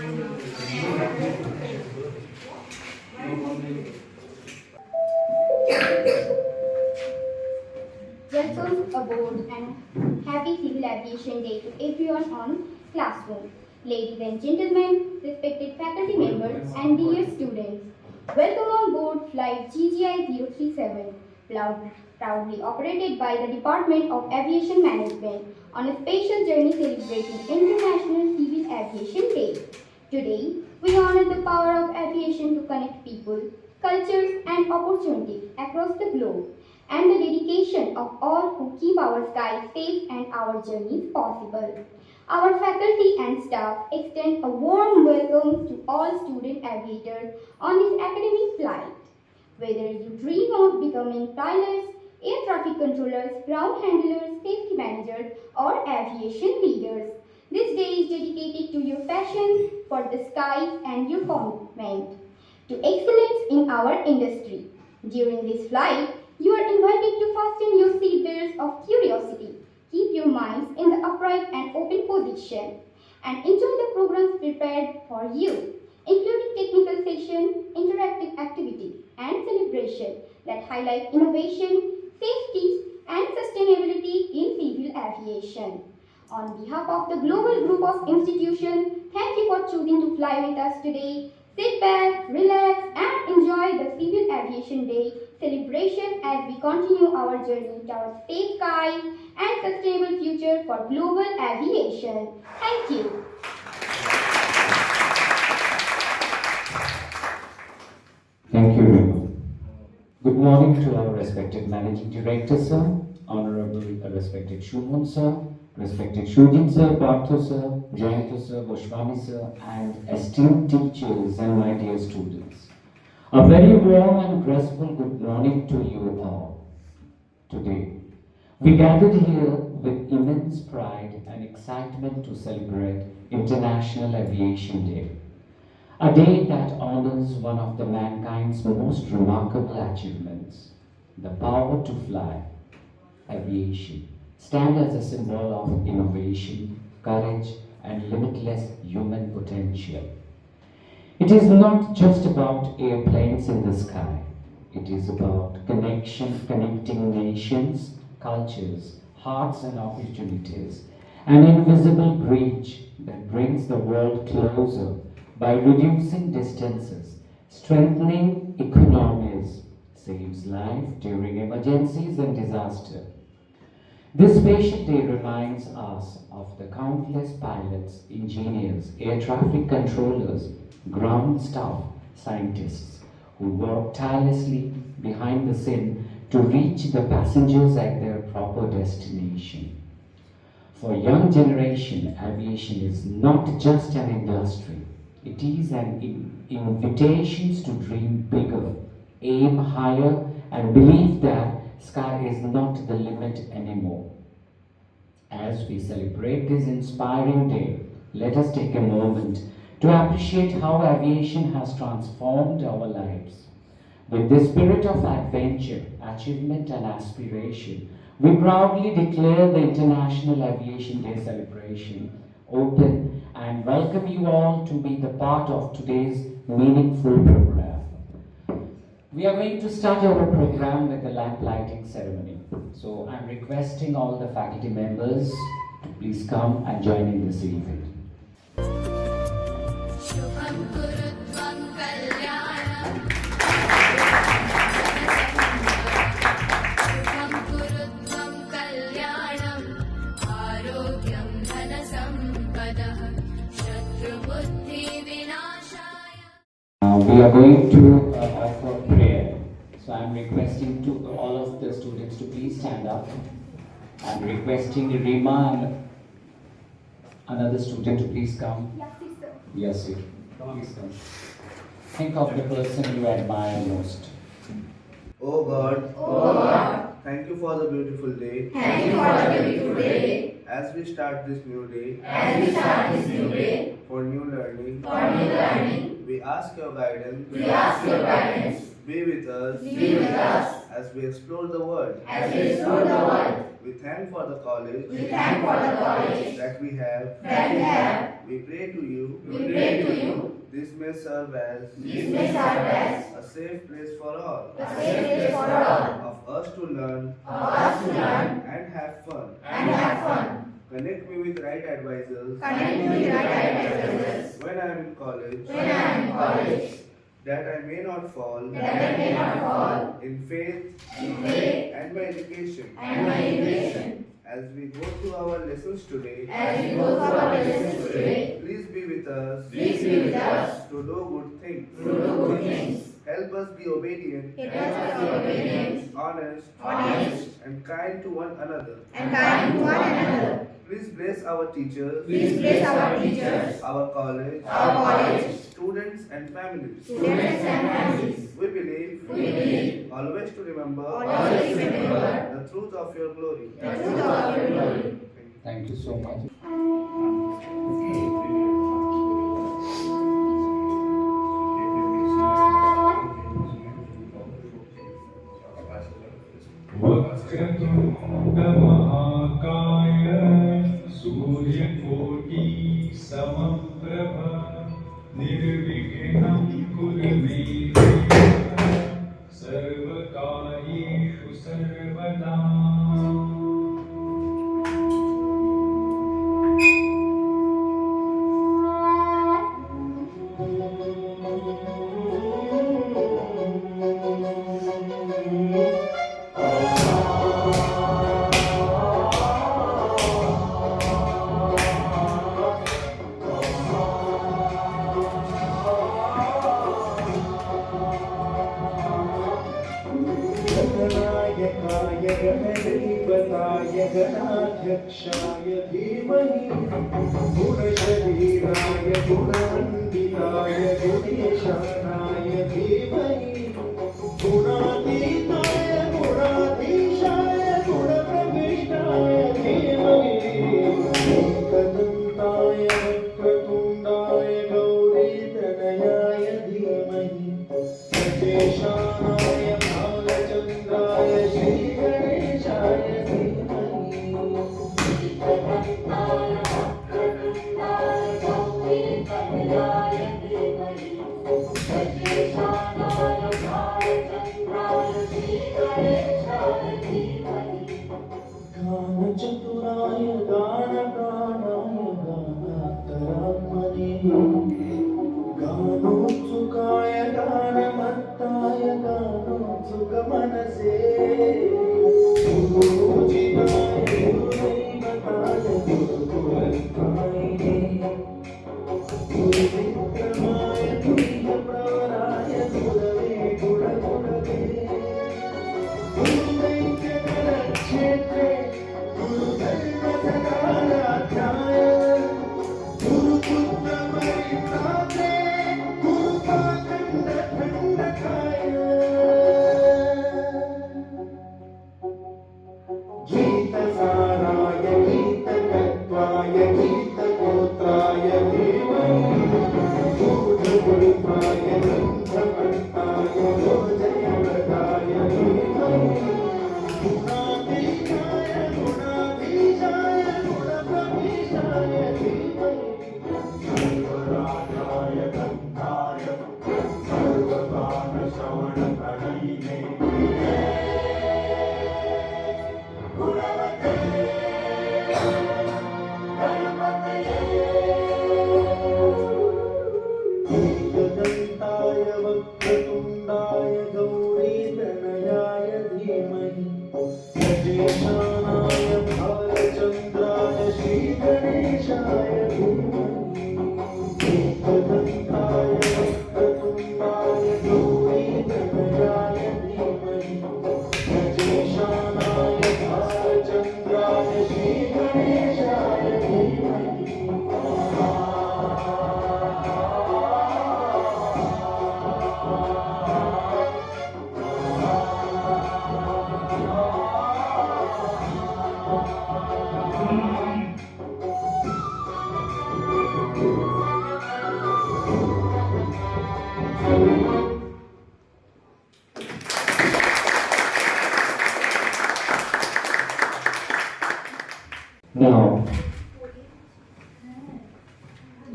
Welcome aboard and happy Civil Aviation Day to everyone on classroom. Ladies and gentlemen, respected faculty members and dear students, welcome on board flight GGI 037, proudly operated by the Department of Aviation Management on a special journey celebrating International Civil Aviation Day. Today, we honor the power of aviation to connect people, cultures and opportunities across the globe and the dedication of all who keep our skies safe and our journeys possible. Our faculty and staff extend a warm welcome to all student aviators on this academic flight. Whether you dream of becoming pilots, air traffic controllers, ground handlers, safety managers, or aviation leaders, this day is dedicated to your passion for the skies and your commitment to excellence in our industry. During this flight, you are invited to fasten your seatbelts of curiosity, keep your minds in the upright and open position, and enjoy the programs prepared for you, including technical session, interactive activity, and celebration that highlight innovation, safety, and sustainability in civil aviation. On behalf of the global group of institutions, thank you for choosing to fly with us today. Sit back, relax, and enjoy the Civil Aviation Day celebration as we continue our journey towards safe skies and sustainable future for global aviation. Thank you. Thank you, Rima. Good morning to our respected Managing Director, sir, Honorable respected Shumon, sir, respected Shujin, sir, Partho, sir, Jayanto, sir, Goswami, sir, and esteemed teachers and my dear students. A very warm and graceful good morning to you all. Today, we gathered here with immense pride and excitement to celebrate International Aviation Day. A day that honors one of the mankind's most remarkable achievements, the power to fly. Aviation stands as a symbol of innovation, courage, and limitless human potential. It is not just about airplanes in the sky. It is about connecting nations, cultures, hearts, and opportunities. An invisible bridge that brings the world closer by reducing distances, strengthening economies, saves life during emergencies and disaster. This special day reminds us of the countless pilots, engineers, air traffic controllers, ground staff, scientists who work tirelessly behind the scene to reach the passengers at their proper destination. For young generation, aviation is not just an industry. It is an invitation to dream bigger, aim higher, and believe that sky is not the limit anymore. As we celebrate this inspiring day, let us take a moment to appreciate how aviation has transformed our lives. With the spirit of adventure, achievement, and aspiration, we proudly declare the International Aviation Day celebration open and welcome you all to be the part of today's meaningful program. We are going to start our program with the lamp lighting ceremony. So I'm requesting all the faculty members to please come and join in this event. We are going to offer prayer. So I'm requesting to all of the students to please stand up. I'm requesting Rima and another student to please come. Yes, sir. Please come. Think of the person you admire most. Oh God, thank you for the beautiful day. As we start this new day, for new learning, we ask your guidance. Be with us as we explore the world. We thank for the college We thank for the college that we have. that we have. We pray to you. We pray to you. This may serve as This may serve as a safe place for all a safe place for all of us to learn of us to learn and have fun. and have fun. Connect me with right advisors Connect me with right advisors when I am in college, when I am in college, that I may not fall that I may not fall in faith in faith and my education. and my education. As we go through our lessons today, As we go through our lessons today, please be with us please be with us to do good things. to do good things. Help us be obedient, Help us be obedient, honest, and kind to one another. and kind to one another. Please bless our teachers, Please bless our teachers, our college, students and families. students and families. We believe always to remember Always remember the truth of your glory. the truth of your glory. Thank you so much. वक्रतुण्डमहाकाय सूर्यकोटि समप्रभ निर्विघ्नं कुरु मे देव सर्वकार्येषु सर्वदा। गणनायकाय गणदैवताय गणाध्यक्षाय धीमहि गुणशरीराय गुणवन्दिताय गुणेशानाय धीमहि गुणातीताय गुणाधीशाय गुणप्रविष्टाय धीमहि एकदन्ताय वक्रतुण्डाय गौरीतनयाय धीमहि गणेशानाय भालचन्द्राय श्रीगणेशाय धीमहि एकदन्ताय वक्रतुण्डाय गौरीतनयाय धीमहि गणेशानाय भालचन्द्राय श्रीगणेशाय धीमहि गानचतुराय गानगानाय गानान्तरात्मने गानोत्सुकाय गानमत्ताय गानोत्सुकमनसे गुरुपूजिताय गुरुदैवताय गुरुकुलत्रायिणे गुरुविक्रमाय तुल्यप्रवराय गुरवे गुणगुणवे गुरुदैत्यकलक्षेत्रे गुरुधर्मसकाराध्याय गुरुपुत्रपरि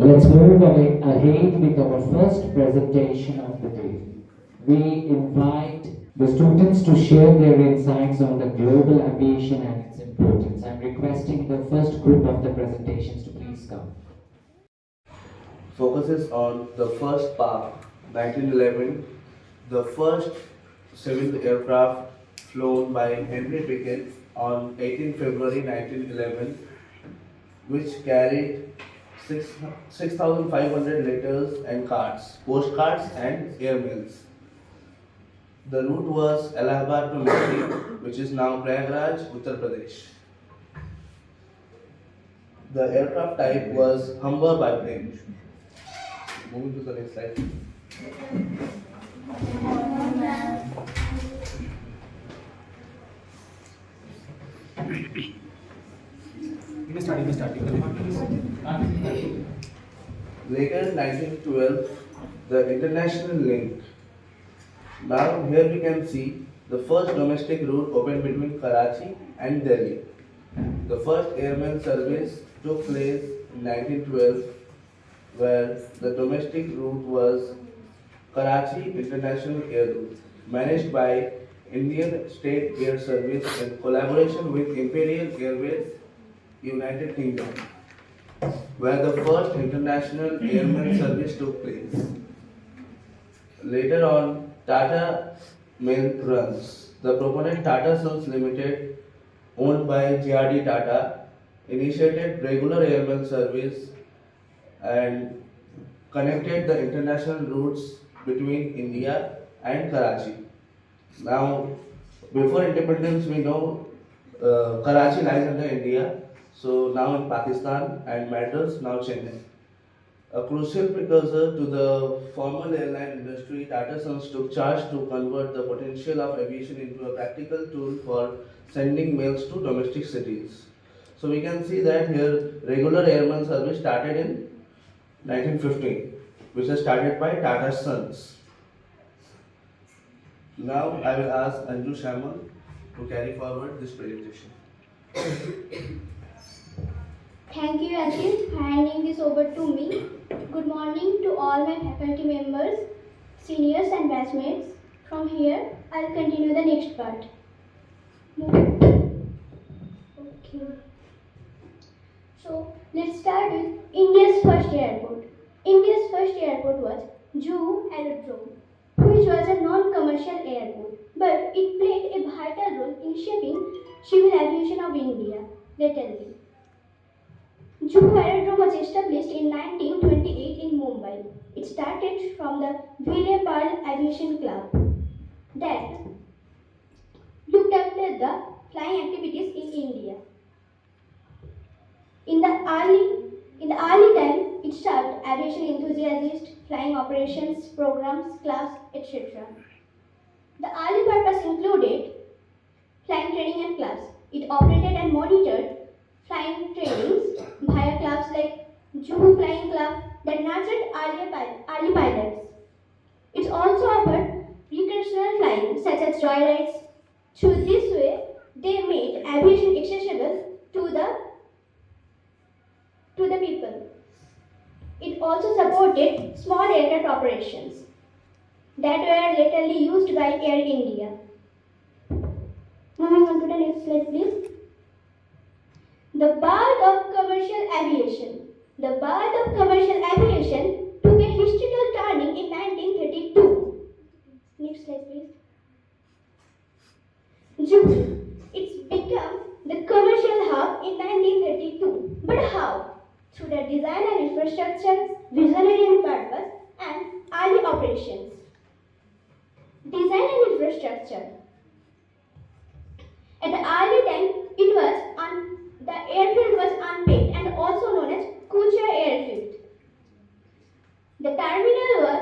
Let's move ahead with our first presentation of the day. We invite the students to share their insights on the global aviation and its importance. I'm requesting the first group of the presentations to please come. Focuses on the first part, 1911, the first civil aircraft flown by Henry Pickett on 18 February 1911, which carried 6,500 letters and cards, postcards and airmails. The route was Allahabad to Delhi, which is now Prayagraj, Uttar Pradesh. The aircraft type was Humber biplane. Moving to the next slide. Later in 1912, the international link. Now here we can see the first domestic route opened between Karachi and Delhi. The first airmail service took place in 1912, where the domestic route was Karachi International Air Route, managed by Indian State Air Service in collaboration with Imperial Airways, United Kingdom, where the first international airmail service took place. Later on, Tata Mail runs. The proponent Tata Sons Limited, owned by JRD Tata, initiated regular airmail service and connected the international routes between India and Karachi. Now, before independence, we know Karachi lies under India, so now in Pakistan, and Madras, now Chennai. A crucial precursor to the formal airline industry, Tata Sons took charge to convert the potential of aviation into a practical tool for sending mails to domestic cities. So we can see that here regular airmail service started in 1915, which was started by Tata Sons. Now I will ask Anju Shamal to carry forward this presentation. Thank you, Ashit, for handing this over to me. Good morning to all my faculty members, seniors and batchmates. From here, I'll continue the next part. Okay. So, let's start with India's first airport. India's first airport was Juhu Aerodrome, which was a non-commercial airport, but it played a vital role in shaping civil aviation of India latterly. Juhu Aerodrome was established in 1928 in Mumbai. It started from the Ville Pearl Aviation Club that looked after the flying activities in India. In the early time, it served aviation enthusiasts, flying operations, programs, clubs, etc. The early purpose included flying training and clubs. It operated and monitored flying trainings via clubs like Juhu Flying Club that nurtured early pilots. It also offered recreational flying such as joyrides. Through this way, they made aviation accessible to the people. It also supported small aircraft operations that were latterly used by Air India. Moving on to the next slide, please. The birth of commercial aviation. The birth of commercial aviation took a historical turning in 1932. Next slide, please. Juhu. It's become the commercial hub in 1932. But how? Through the design and infrastructure, visionary and purpose, and early operations. Design and infrastructure. At the early time, the airfield was unpaved and also known as Kucha Airfield. The terminal was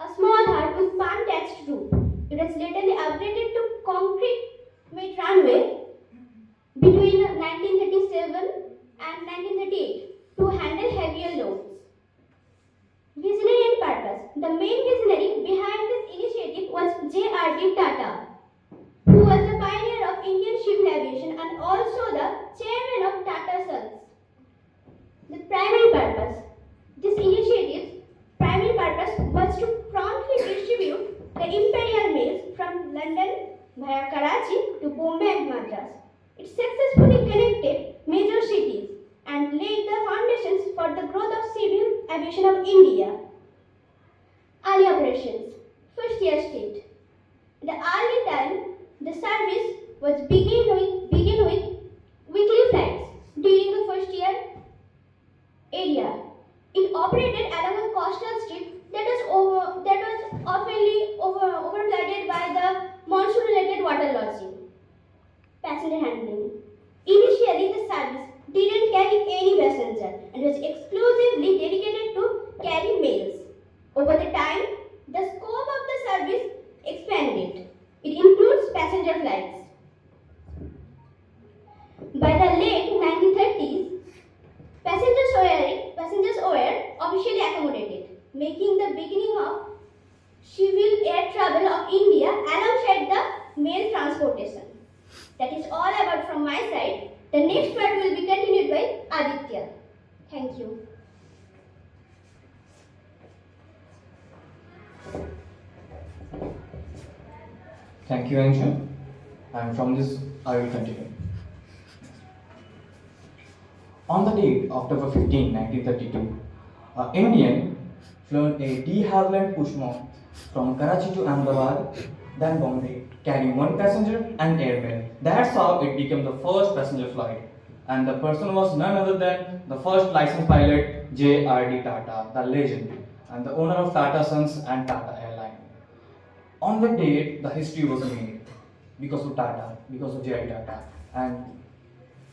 a small hut with palm-thatched roof. It was later upgraded to concrete-made runway between 1937 and 1938 to handle heavier loads. Visionary and purpose. The main visionary behind this initiative was J.R.D. Tata, who was the pioneer of Indian civil aviation and also the chairman of Tata Sons. The for the growth of civil aviation of India. Early operations. First year state. In the early time, the service was begin with weekly flights during the first year area. It operated along a coastal strip that was often overflooded by the monsoon-related water lodging. Passenger handling. Initially, the service didn't carry any passenger and was exclusively dedicated to carry mails. Over the time, the scope of the service expanded. It includes passenger flights. By the late 1930s, passengers were officially accommodated, making the beginning of civil air travel of India alongside the mail transportation. That is all about from my side. The next part will be continued by Aditya. Thank you. Thank you, Anju. And from this, I will continue. On the date October 15, 1932, an Indian flew a de Havilland Pushmo from Karachi to Ahmedabad, then Bombay, carrying one passenger and airmail. That's how it became the first passenger flight. And the person was none other than the first licensed pilot, J.R.D. Tata, the legend, and the owner of Tata Sons and Tata Airline. On the date, the history was made because of Tata, because of J.R.D. Tata. And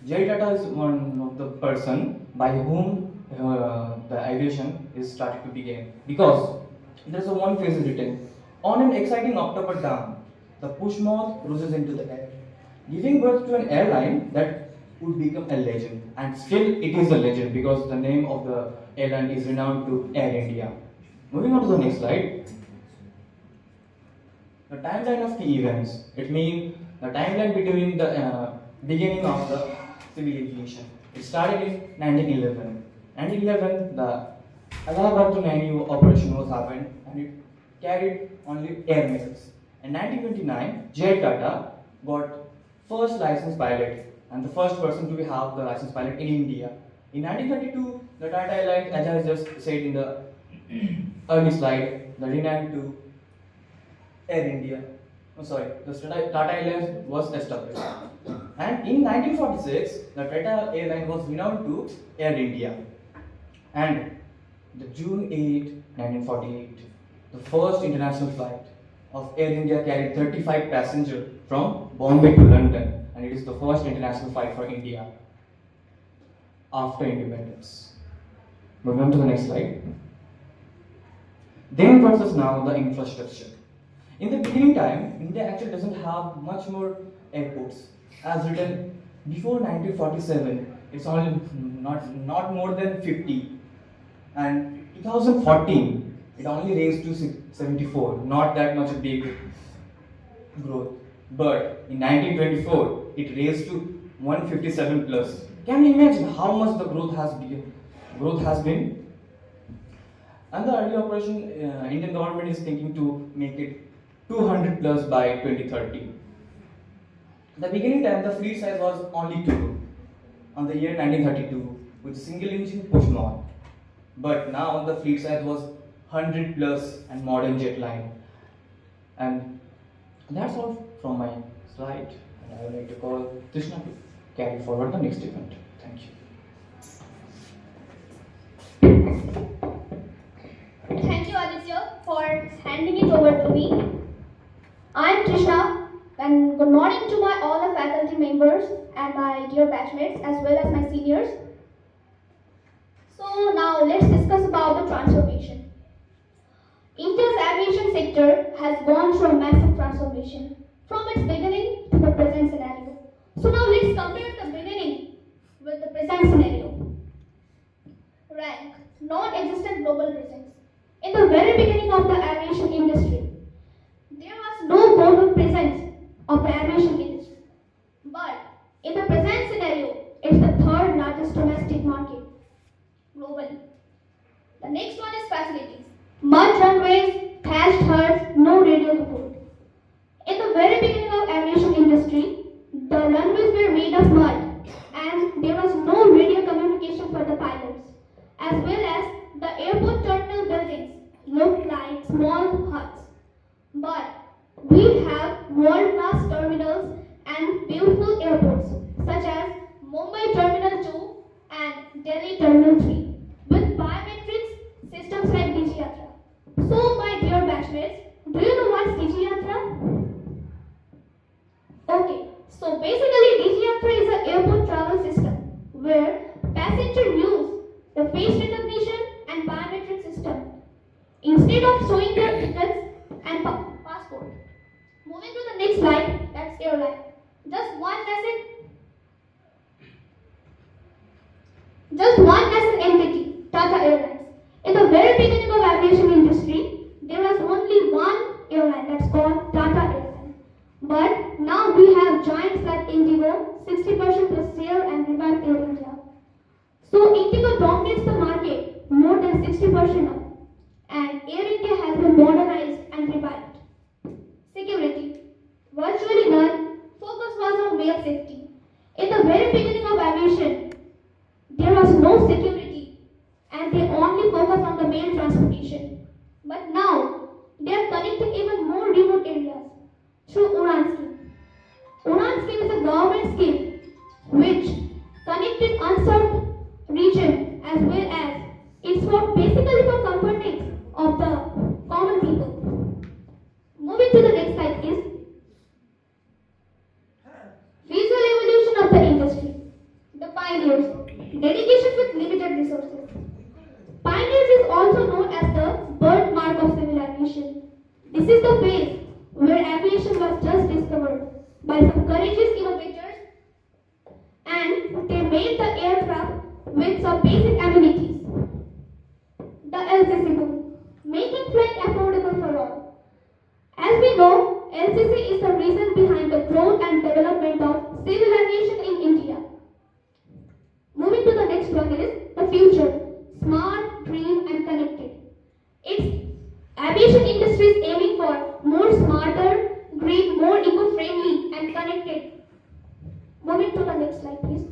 J.R.D. Tata is one of the person by whom the aviation is started to begin. Because there's a one phrase written, on an exciting October dawn, the pushmoth cruises into the air, giving birth to an airline that would become a legend. And still it is a legend because the name of the airline is renowned to Air India. Moving on to the next slide. The timeline of key events. It means the timeline between the beginning of the civil aviation. It started in 1911. 1911, the Allahabad to Nainu operation was happened and it carried only air mails. In 1929, J. Tata got first licensed pilot and the first person to have the licensed pilot in India. In 1932, the Tata Airlines, as I just said in the early slide, the renamed to Air India. The Tata Airlines was established. And in 1946, the Tata Airline was renowned to Air India. And the June 8, 1948, the first international flight of Air India carried 35 passengers from Bombay to London, and it is the first international flight for India after independence. Moving on to the next slide. Then versus now the infrastructure. In the beginning time, India actually doesn't have much more airports. As written before 1947, it's only not more than 50. And 2014, it only raised to 74, not that much a big growth. But in 1924, it raised to 157 plus. Can you imagine how much the growth has been? And the early operation, Indian government is thinking to make it 200 plus by 2030. The beginning time, the fleet size was only 2 on the year 1932 with single engine pushmoth. But now the fleet size was 100 plus and modern jet line. And that's all from my slide. And I would like to call Krishna to carry forward the next event. Thank you. Thank you, Aditya, for handing it over to me. I am Krishna, and good morning to all the faculty members and my dear batchmates as well as my seniors. So now let's discuss about the transformation. India's aviation sector has gone through a massive transformation from its beginning to the present scenario. So now let's compare the beginning with the present scenario. Rank, non-existent global presence. In the very beginning of the aviation industry, there was no global presence of the aviation industry. But in the present scenario, it's the third largest domestic market globally. The next one is facilities. Mud runways, thatched huts, no radio support. In the very beginning of aviation industry, the runways were made of mud and there was no radio communication for the pilots. as well as the airport terminal buildings look like small huts. But we have world-class terminals and beautiful airports such as Mumbai Terminal 2 and Delhi Terminal 3 with biometrics systems like DigiYatra. So my dear batchmates, do you know what's DigiYatra? Okay, so basically DigiYatra is an airport travel system where passengers use the face recognition and biometric system instead of showing their tickets and passport. Moving to the next slide, that's airline. Just one lesson entity, Tata Airlines. In the very beginning of aviation industry, there was only one airline that's called Tata Airlines. But now we have giants like Indigo, 60% plus share and Revive Air India. So Indigo dominates the market more than 60% now, and Air India has been modernized and revived. Security. Virtually none. Focus was on male safety. In the very beginning of aviation, there was no security and they only focus on the mail transportation. But now, they are connecting even more remote areas through Udan scheme. Udan scheme is a government scheme which connected unserved region as well as it's for basically for comforting of the common people. Moving to the next slide, please. Visual evolution of the industry. The pioneers. Dedication with limited resources. Pioneers is also known as the birthmark of civil aviation. This is the phase where aviation was just discovered by some courageous innovators and they made the aircraft with some basic amenities. The LCC boom, making flight affordable for all. As we know, LCC is the reason behind the growth and development of civil aviation in India. Moving to the next one is the future, smart, green and connected. Its aviation industry is aiming for more smarter, green, more eco-friendly and connected. Moving to the next slide, please.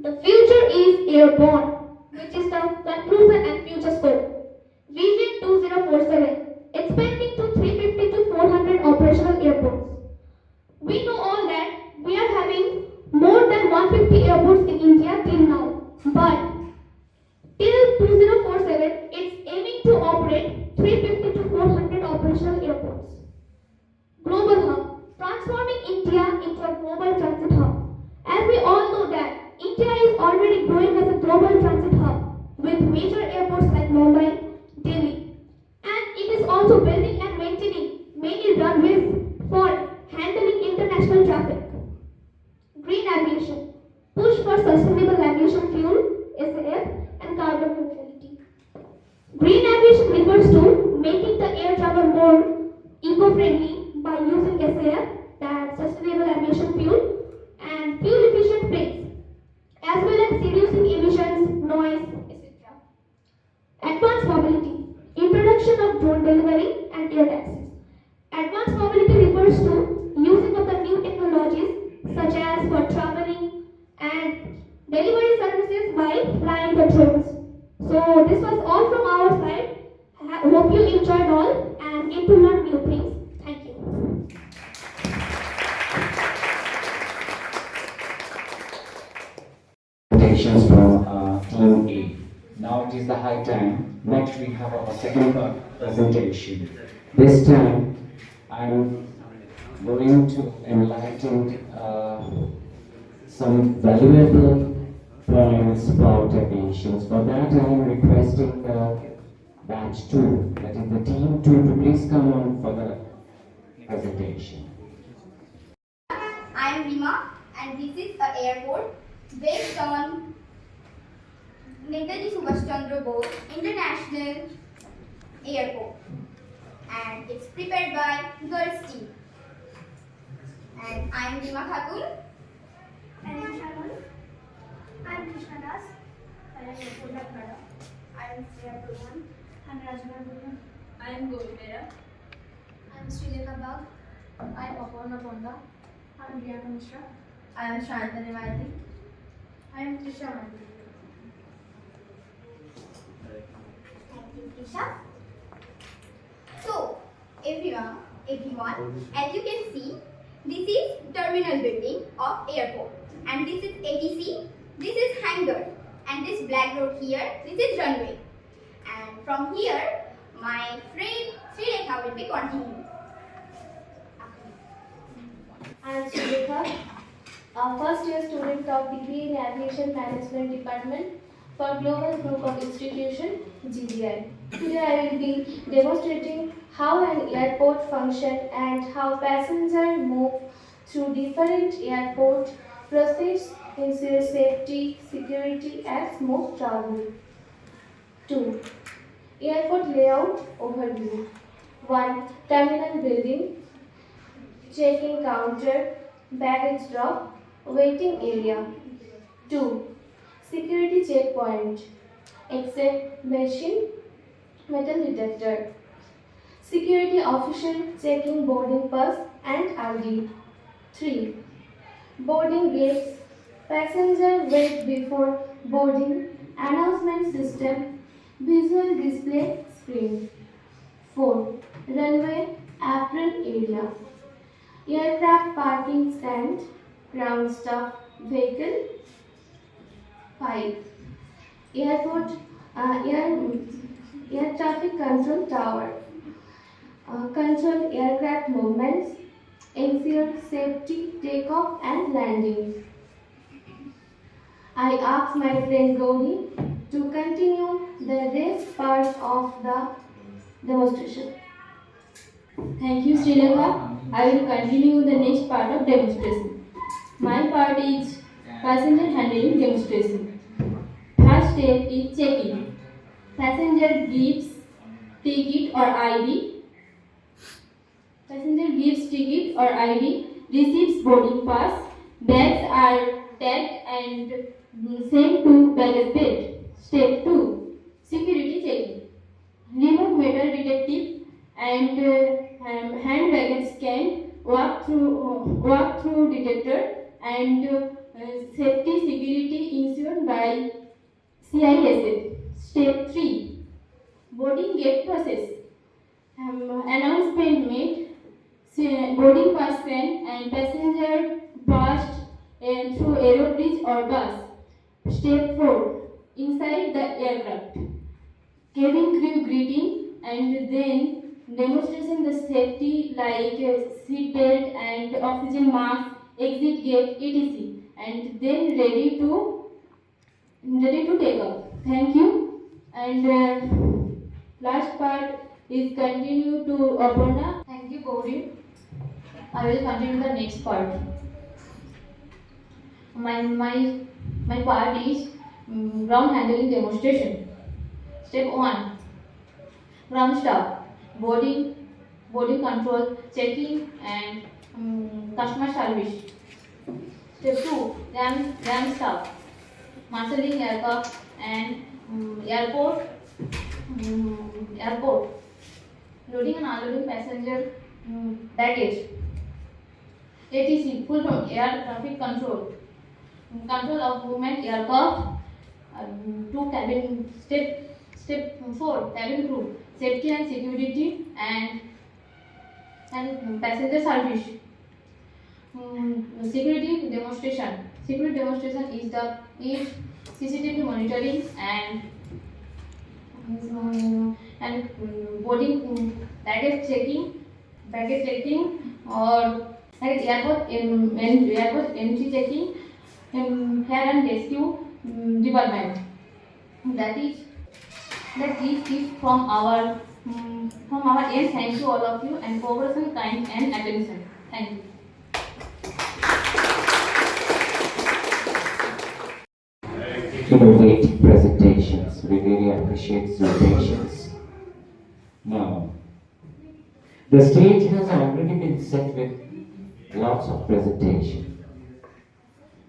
The future is airborne, which is the conclusion and future scope. Vision 2047, expanding to 350 to 400 operational airports. We know all that we are having more than 150 airports in India till now, but till 2047, it's aiming to operate 350 to 400 operational airports. Global hub, transforming India into a global transit hub. As we all know that India is already growing as a global transit hub with major airports like Mumbai, Delhi, and it is also building and maintaining many runways for handling international traffic. Green aviation, push for sustainable aviation fuel, SAF, and carbon neutrality. Green aviation refers to making the air travel more eco-friendly by using SAF, that's sustainable aviation fuel, and fuel-efficient planes, as well as reducing emissions, noise, etc. Advanced mobility, introduction of drone delivery and air taxis. Advanced mobility refers to using of the new technologies such as for traveling and delivery services by flying the drones. So this was all from our side. Hope you enjoyed all and get to learn new things. Thank you. Presentations from Team A. Now it is the high time. Next we have our second presentation. This time I'm going to enlighten some valuable points about aviation. For that I am requesting batch 2, that is the team 2, to please come on for the presentation. I am Rima and this is an airport based on Netaji Subhash Chandra Bose International Airport and it's prepared by girls team. And I am Rima Khatun. I am Shannon. I am Krishna Das. I am Yapurna Khada. I am Priya Purwan. I am Rajna Gupta. I am Govindera. I am Srilekha Bag. I am Aparna Ponda. I am Priyanka Mishra. I am Shantanu Maiti. I am Trisha Mandi. Tisha. So, everyone, as you can see, this is terminal building of airport, and this is ATC, this is hangar, and this black road here, this is runway. And from here, my friend Srilekha will be continuing. I am Srilekha, a first year student of BBA in Aviation Management Department for Global Group of Institution (GGI). Today I will be demonstrating how an airport functions and how passengers move through different airport process, ensure safety, security, and smooth travel. 2. Airport layout overview. 1. Terminal building, check-in counter, baggage drop, waiting area. 2. Security checkpoint, exit machine, metal detector. Security official checking boarding pass and ID. 3. Boarding gates, passenger wait before boarding, announcement system, visual display screen. 4. Runway apron area, aircraft parking stand, ground staff vehicle. 5. Airport air traffic control tower, control aircraft movements, ensure safety takeoff and landing. I asked my friend Gauri to continue the rest part of the demonstration. Thank you, Srilekha. I will continue the next part of demonstration. My part is passenger handling demonstration. First step is check-in. Passenger gives ticket or ID. Passenger gives ticket or ID, receives boarding pass. Bags are tagged and sent to baggage belt. Step 2. Security checking. Remove metal detective and hand baggage scan, walk through detector and safety security ensured by CISF. Step 3. Boarding gate process. Announcement made, boarding pass scan and passenger passed through aero bridge or bus. Step 4. Inside the aircraft. Cabin crew greeting and then demonstration the safety like seat belt and oxygen mask, exit gate, etc. And then ready to take off. Thank you. And last part is continue to Aparna. Thank you, Gauri. I will continue the next part. My part is ground handling demonstration. Step 1. Ground staff, boarding control, checking and customer service. Step 2. Ram staff, marshalling aircraft and airport, loading and unloading passenger baggage. ATC, full from air traffic control, control of movement aircraft. 2. Cabin. Step 4. Cabin crew, safety and security and passenger service. Security demonstration. Security demonstration is CCTV monitoring and boarding, baggage checking or airport entry checking, fire and rescue department. That is from our end. Thank you all of you and cooperation, kind and attention. Thank you. Innovative presentations. We really appreciate your patience. Now, the stage has already been set with lots of presentation.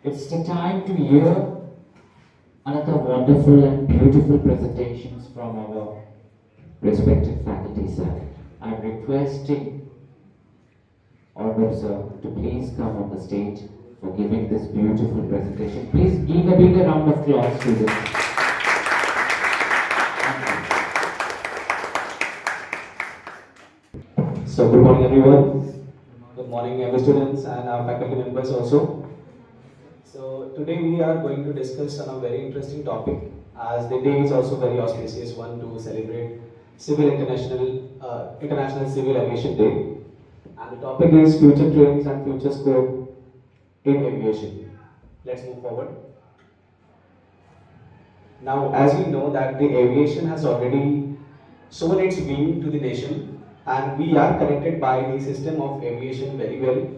It's the time to hear another wonderful and beautiful presentations from our respected faculty sir. I'm requesting Honorable sir to please come on the stage for giving this beautiful presentation. Please give a bigger round of applause to this. So good morning everyone. Good morning every students and our faculty members also. So today we are going to discuss on a very interesting topic as the day is also very auspicious one to celebrate International Civil Aviation Day. And the topic is future trends and future scope in aviation. Let's move forward. Now, as we know that the aviation has already shown its wing to the nation, and we are connected by the system of aviation very well.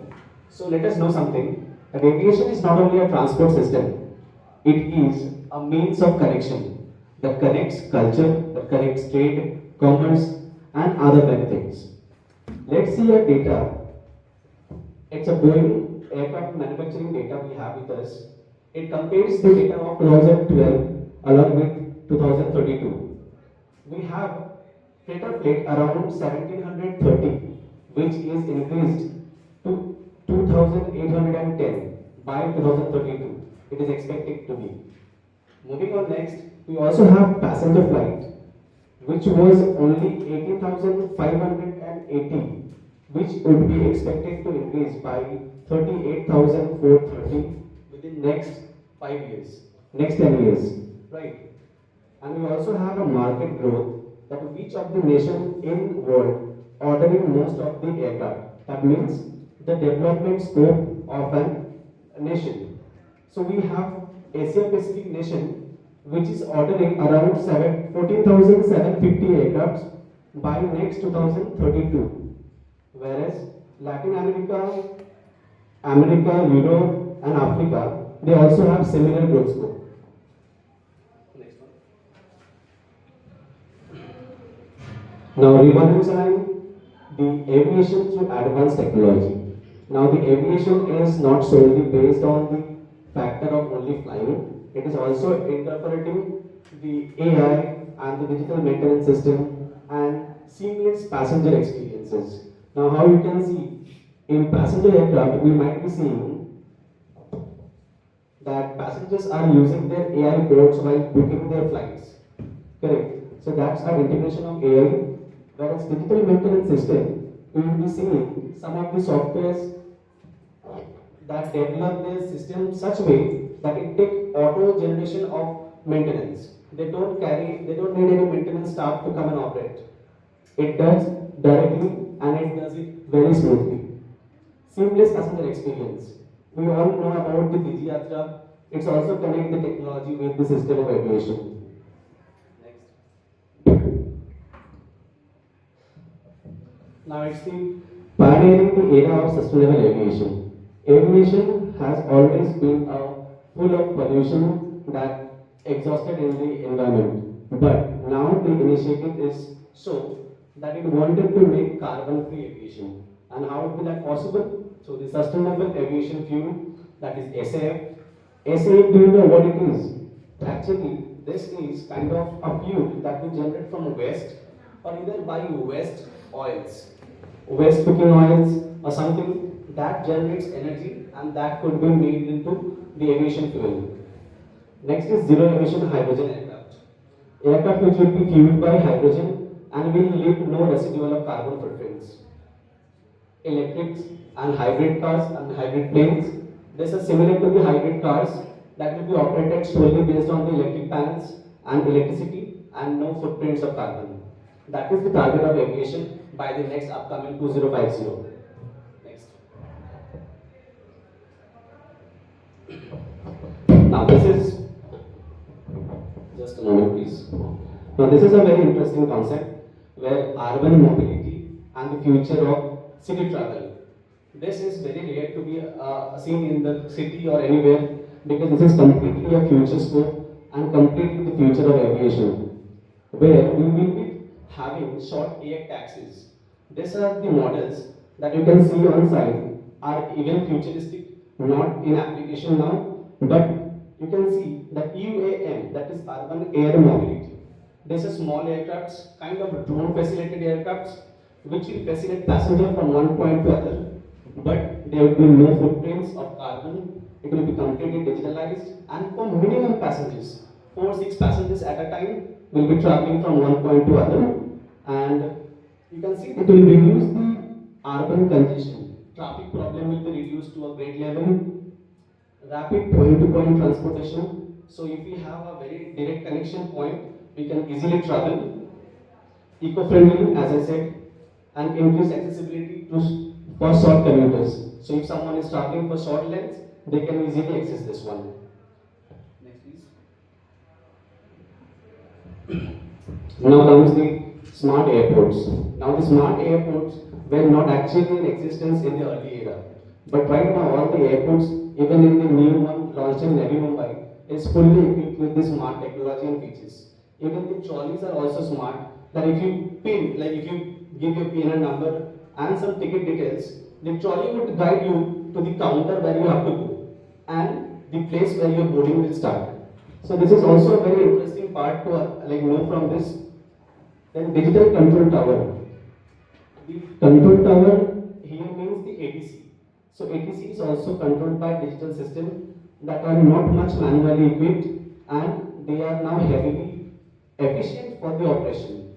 So let us know something, that aviation is not only a transport system, it is a means of connection that connects culture, that connects trade, commerce, and other benefits. Let's see a data. It's a Boeing aircraft manufacturing data we have with us. It compares the data of 2012 along with 2032. We have freighter fleet around 1730, which is increased to 2810 by 2032. It is expected to be. Moving on next, we also have passenger flight, which was only 18,580, which would be expected to increase by 38,430 within next 5 years, next 10 years, right? And we also have a market growth that which of the nation in world ordering most of the aircraft. That means the development scope of an nation. So we have Asia Pacific nation which is ordering around 14,750 aircrafts by next 2032. Whereas Latin America, Europe and Africa, they also have similar growth scope. Next one. Now revolutionizing the aviation through advanced technology. Now the aviation is not solely based on the factor of only flying. It is also incorporating the AI and the digital maintenance system and seamless passenger experiences. Now how you can see in passenger aircraft we might be seeing that passengers are using their AI boards while booking their flights. Correct. So that's our integration of AI. Whereas digital maintenance system, we will be seeing some of the softwares that develop their system such way that it takes auto generation of maintenance. They don't need any maintenance staff to come and operate. It does directly and it does it very smoothly. Seamless passenger experience. We all know about the Digi Yatra. It's also connect the technology with the system of aviation. Next. Now it's the pioneering the era of sustainable aviation. Aviation has always been full of pollution that exhausted in the environment. But now the initiative is so that it wanted to make carbon-free aviation. And how would be that possible? So the sustainable aviation fuel, that is SAF. SAF, do you know what it is? Actually, this is kind of a fuel that we generate from waste or either by waste oils. Waste cooking oils or something that generates energy and that could be made into the aviation fuel. Next is zero emission hydrogen aircraft. Aircraft which will be fueled by hydrogen and will leave no residual of carbon footprints. Electrics and hybrid cars and hybrid planes. This is similar to the hybrid cars that will be operated solely based on the electric panels and electricity and no footprints of carbon. That is the target of aviation by the next upcoming 2050. Next. Now this is, just a moment please. Now this is a very interesting concept where urban mobility and the future of city travel. This is very rare to be seen in the city or anywhere because this is completely a future scope and completely the future of aviation, where we will be having short air taxis. These are the models that you can see on site are even futuristic, not in application now, but you can see the UAM, that is urban air mobility. These are small aircrafts, kind of drone facilitated aircrafts, which will facilitate passenger from one point to other, but there will be no footprints of carbon. It will be completely digitalized, and for minimum passengers, 4-6 passengers at a time will be traveling from one point to other, and you can see it will reduce the urban congestion, traffic problem will be reduced to a great level, rapid point-to-point transportation. So if we have a very direct connection point, we can easily travel. Eco-friendly, as I said, and increase accessibility for short commuters. So if someone is traveling for short lengths, they can easily access this one. Next, please. Now comes the smart airports. Now the smart airports were not actually in existence in the early era. But right now all the airports, even in the new one launched in Navi Mumbai, is fully equipped with the smart technology and features. Even the trolleys are also smart, that if you pin, like if you give your PIN number and some ticket details, the trolley would guide you to the counter where you have to go and the place where your boarding will start. So this is also a very interesting part to know from this. Then digital control tower. The control tower here means the ATC. So ATC is also controlled by digital system that are not much manually equipped and they are now heavily efficient for the operation.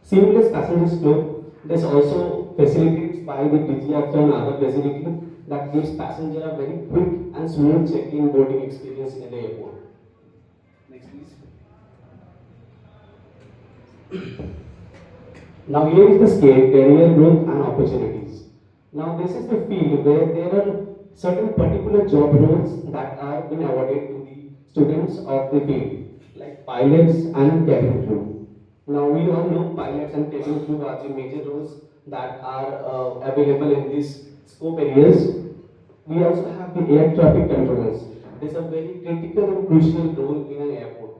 Seamless passenger flow. This also facilitated by the DGF and other facility that gives passenger a very quick and smooth check-in boarding experience in the airport. Next, please. Now here is the scale, career growth and opportunities. Now this is the field where there are certain particular job roles that are being awarded to the students of the field, like pilots and cabin crew. Now we all know pilots and cabin crew are the major roles that are available in these scope areas. We also have the air traffic controllers. This is a very critical and crucial role in an airport.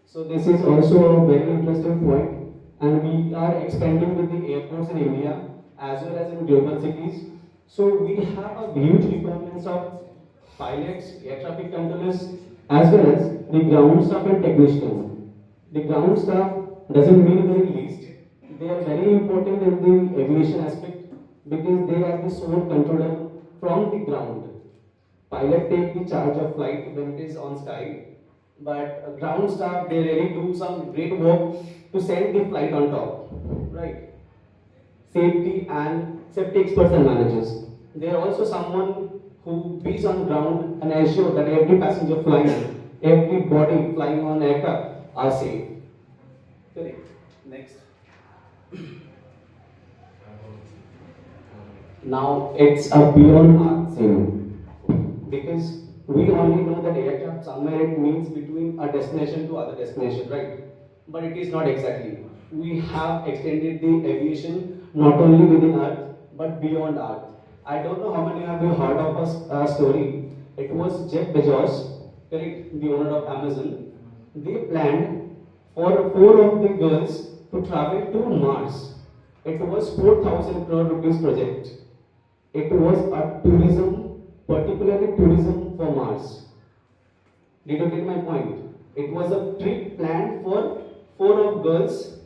So this is also a very interesting point, and we are expanding with the airports in India as well as in global cities. So we have a huge requirements of pilots, air traffic controllers, as well as the ground staff and technicians. The ground staff doesn't mean very least. They are very important in the aviation aspect because they are the sole controller from the ground. Pilot take the charge of flight when it is on sky, but ground staff they really do some great work to send the flight on top, right? Safety and safety experts and managers. They are also someone who bees on ground and ensure that every passenger flying, every body flying on aircraft are safe. Correct. Next. Now it's a beyond art thing because we only know that aircraft somewhere it means between a destination to other destination, right? But it is not exactly. We have extended the aviation not only within Earth but beyond Earth. I don't know how many of you heard of a story. It was Jeff Bezos, correct, the owner of Amazon. They planned for four of the girls to travel to Mars. It was 4,000 crore rupees project. It was a tourism, particularly tourism for Mars. Did you get my point? It was a trip planned for four of girls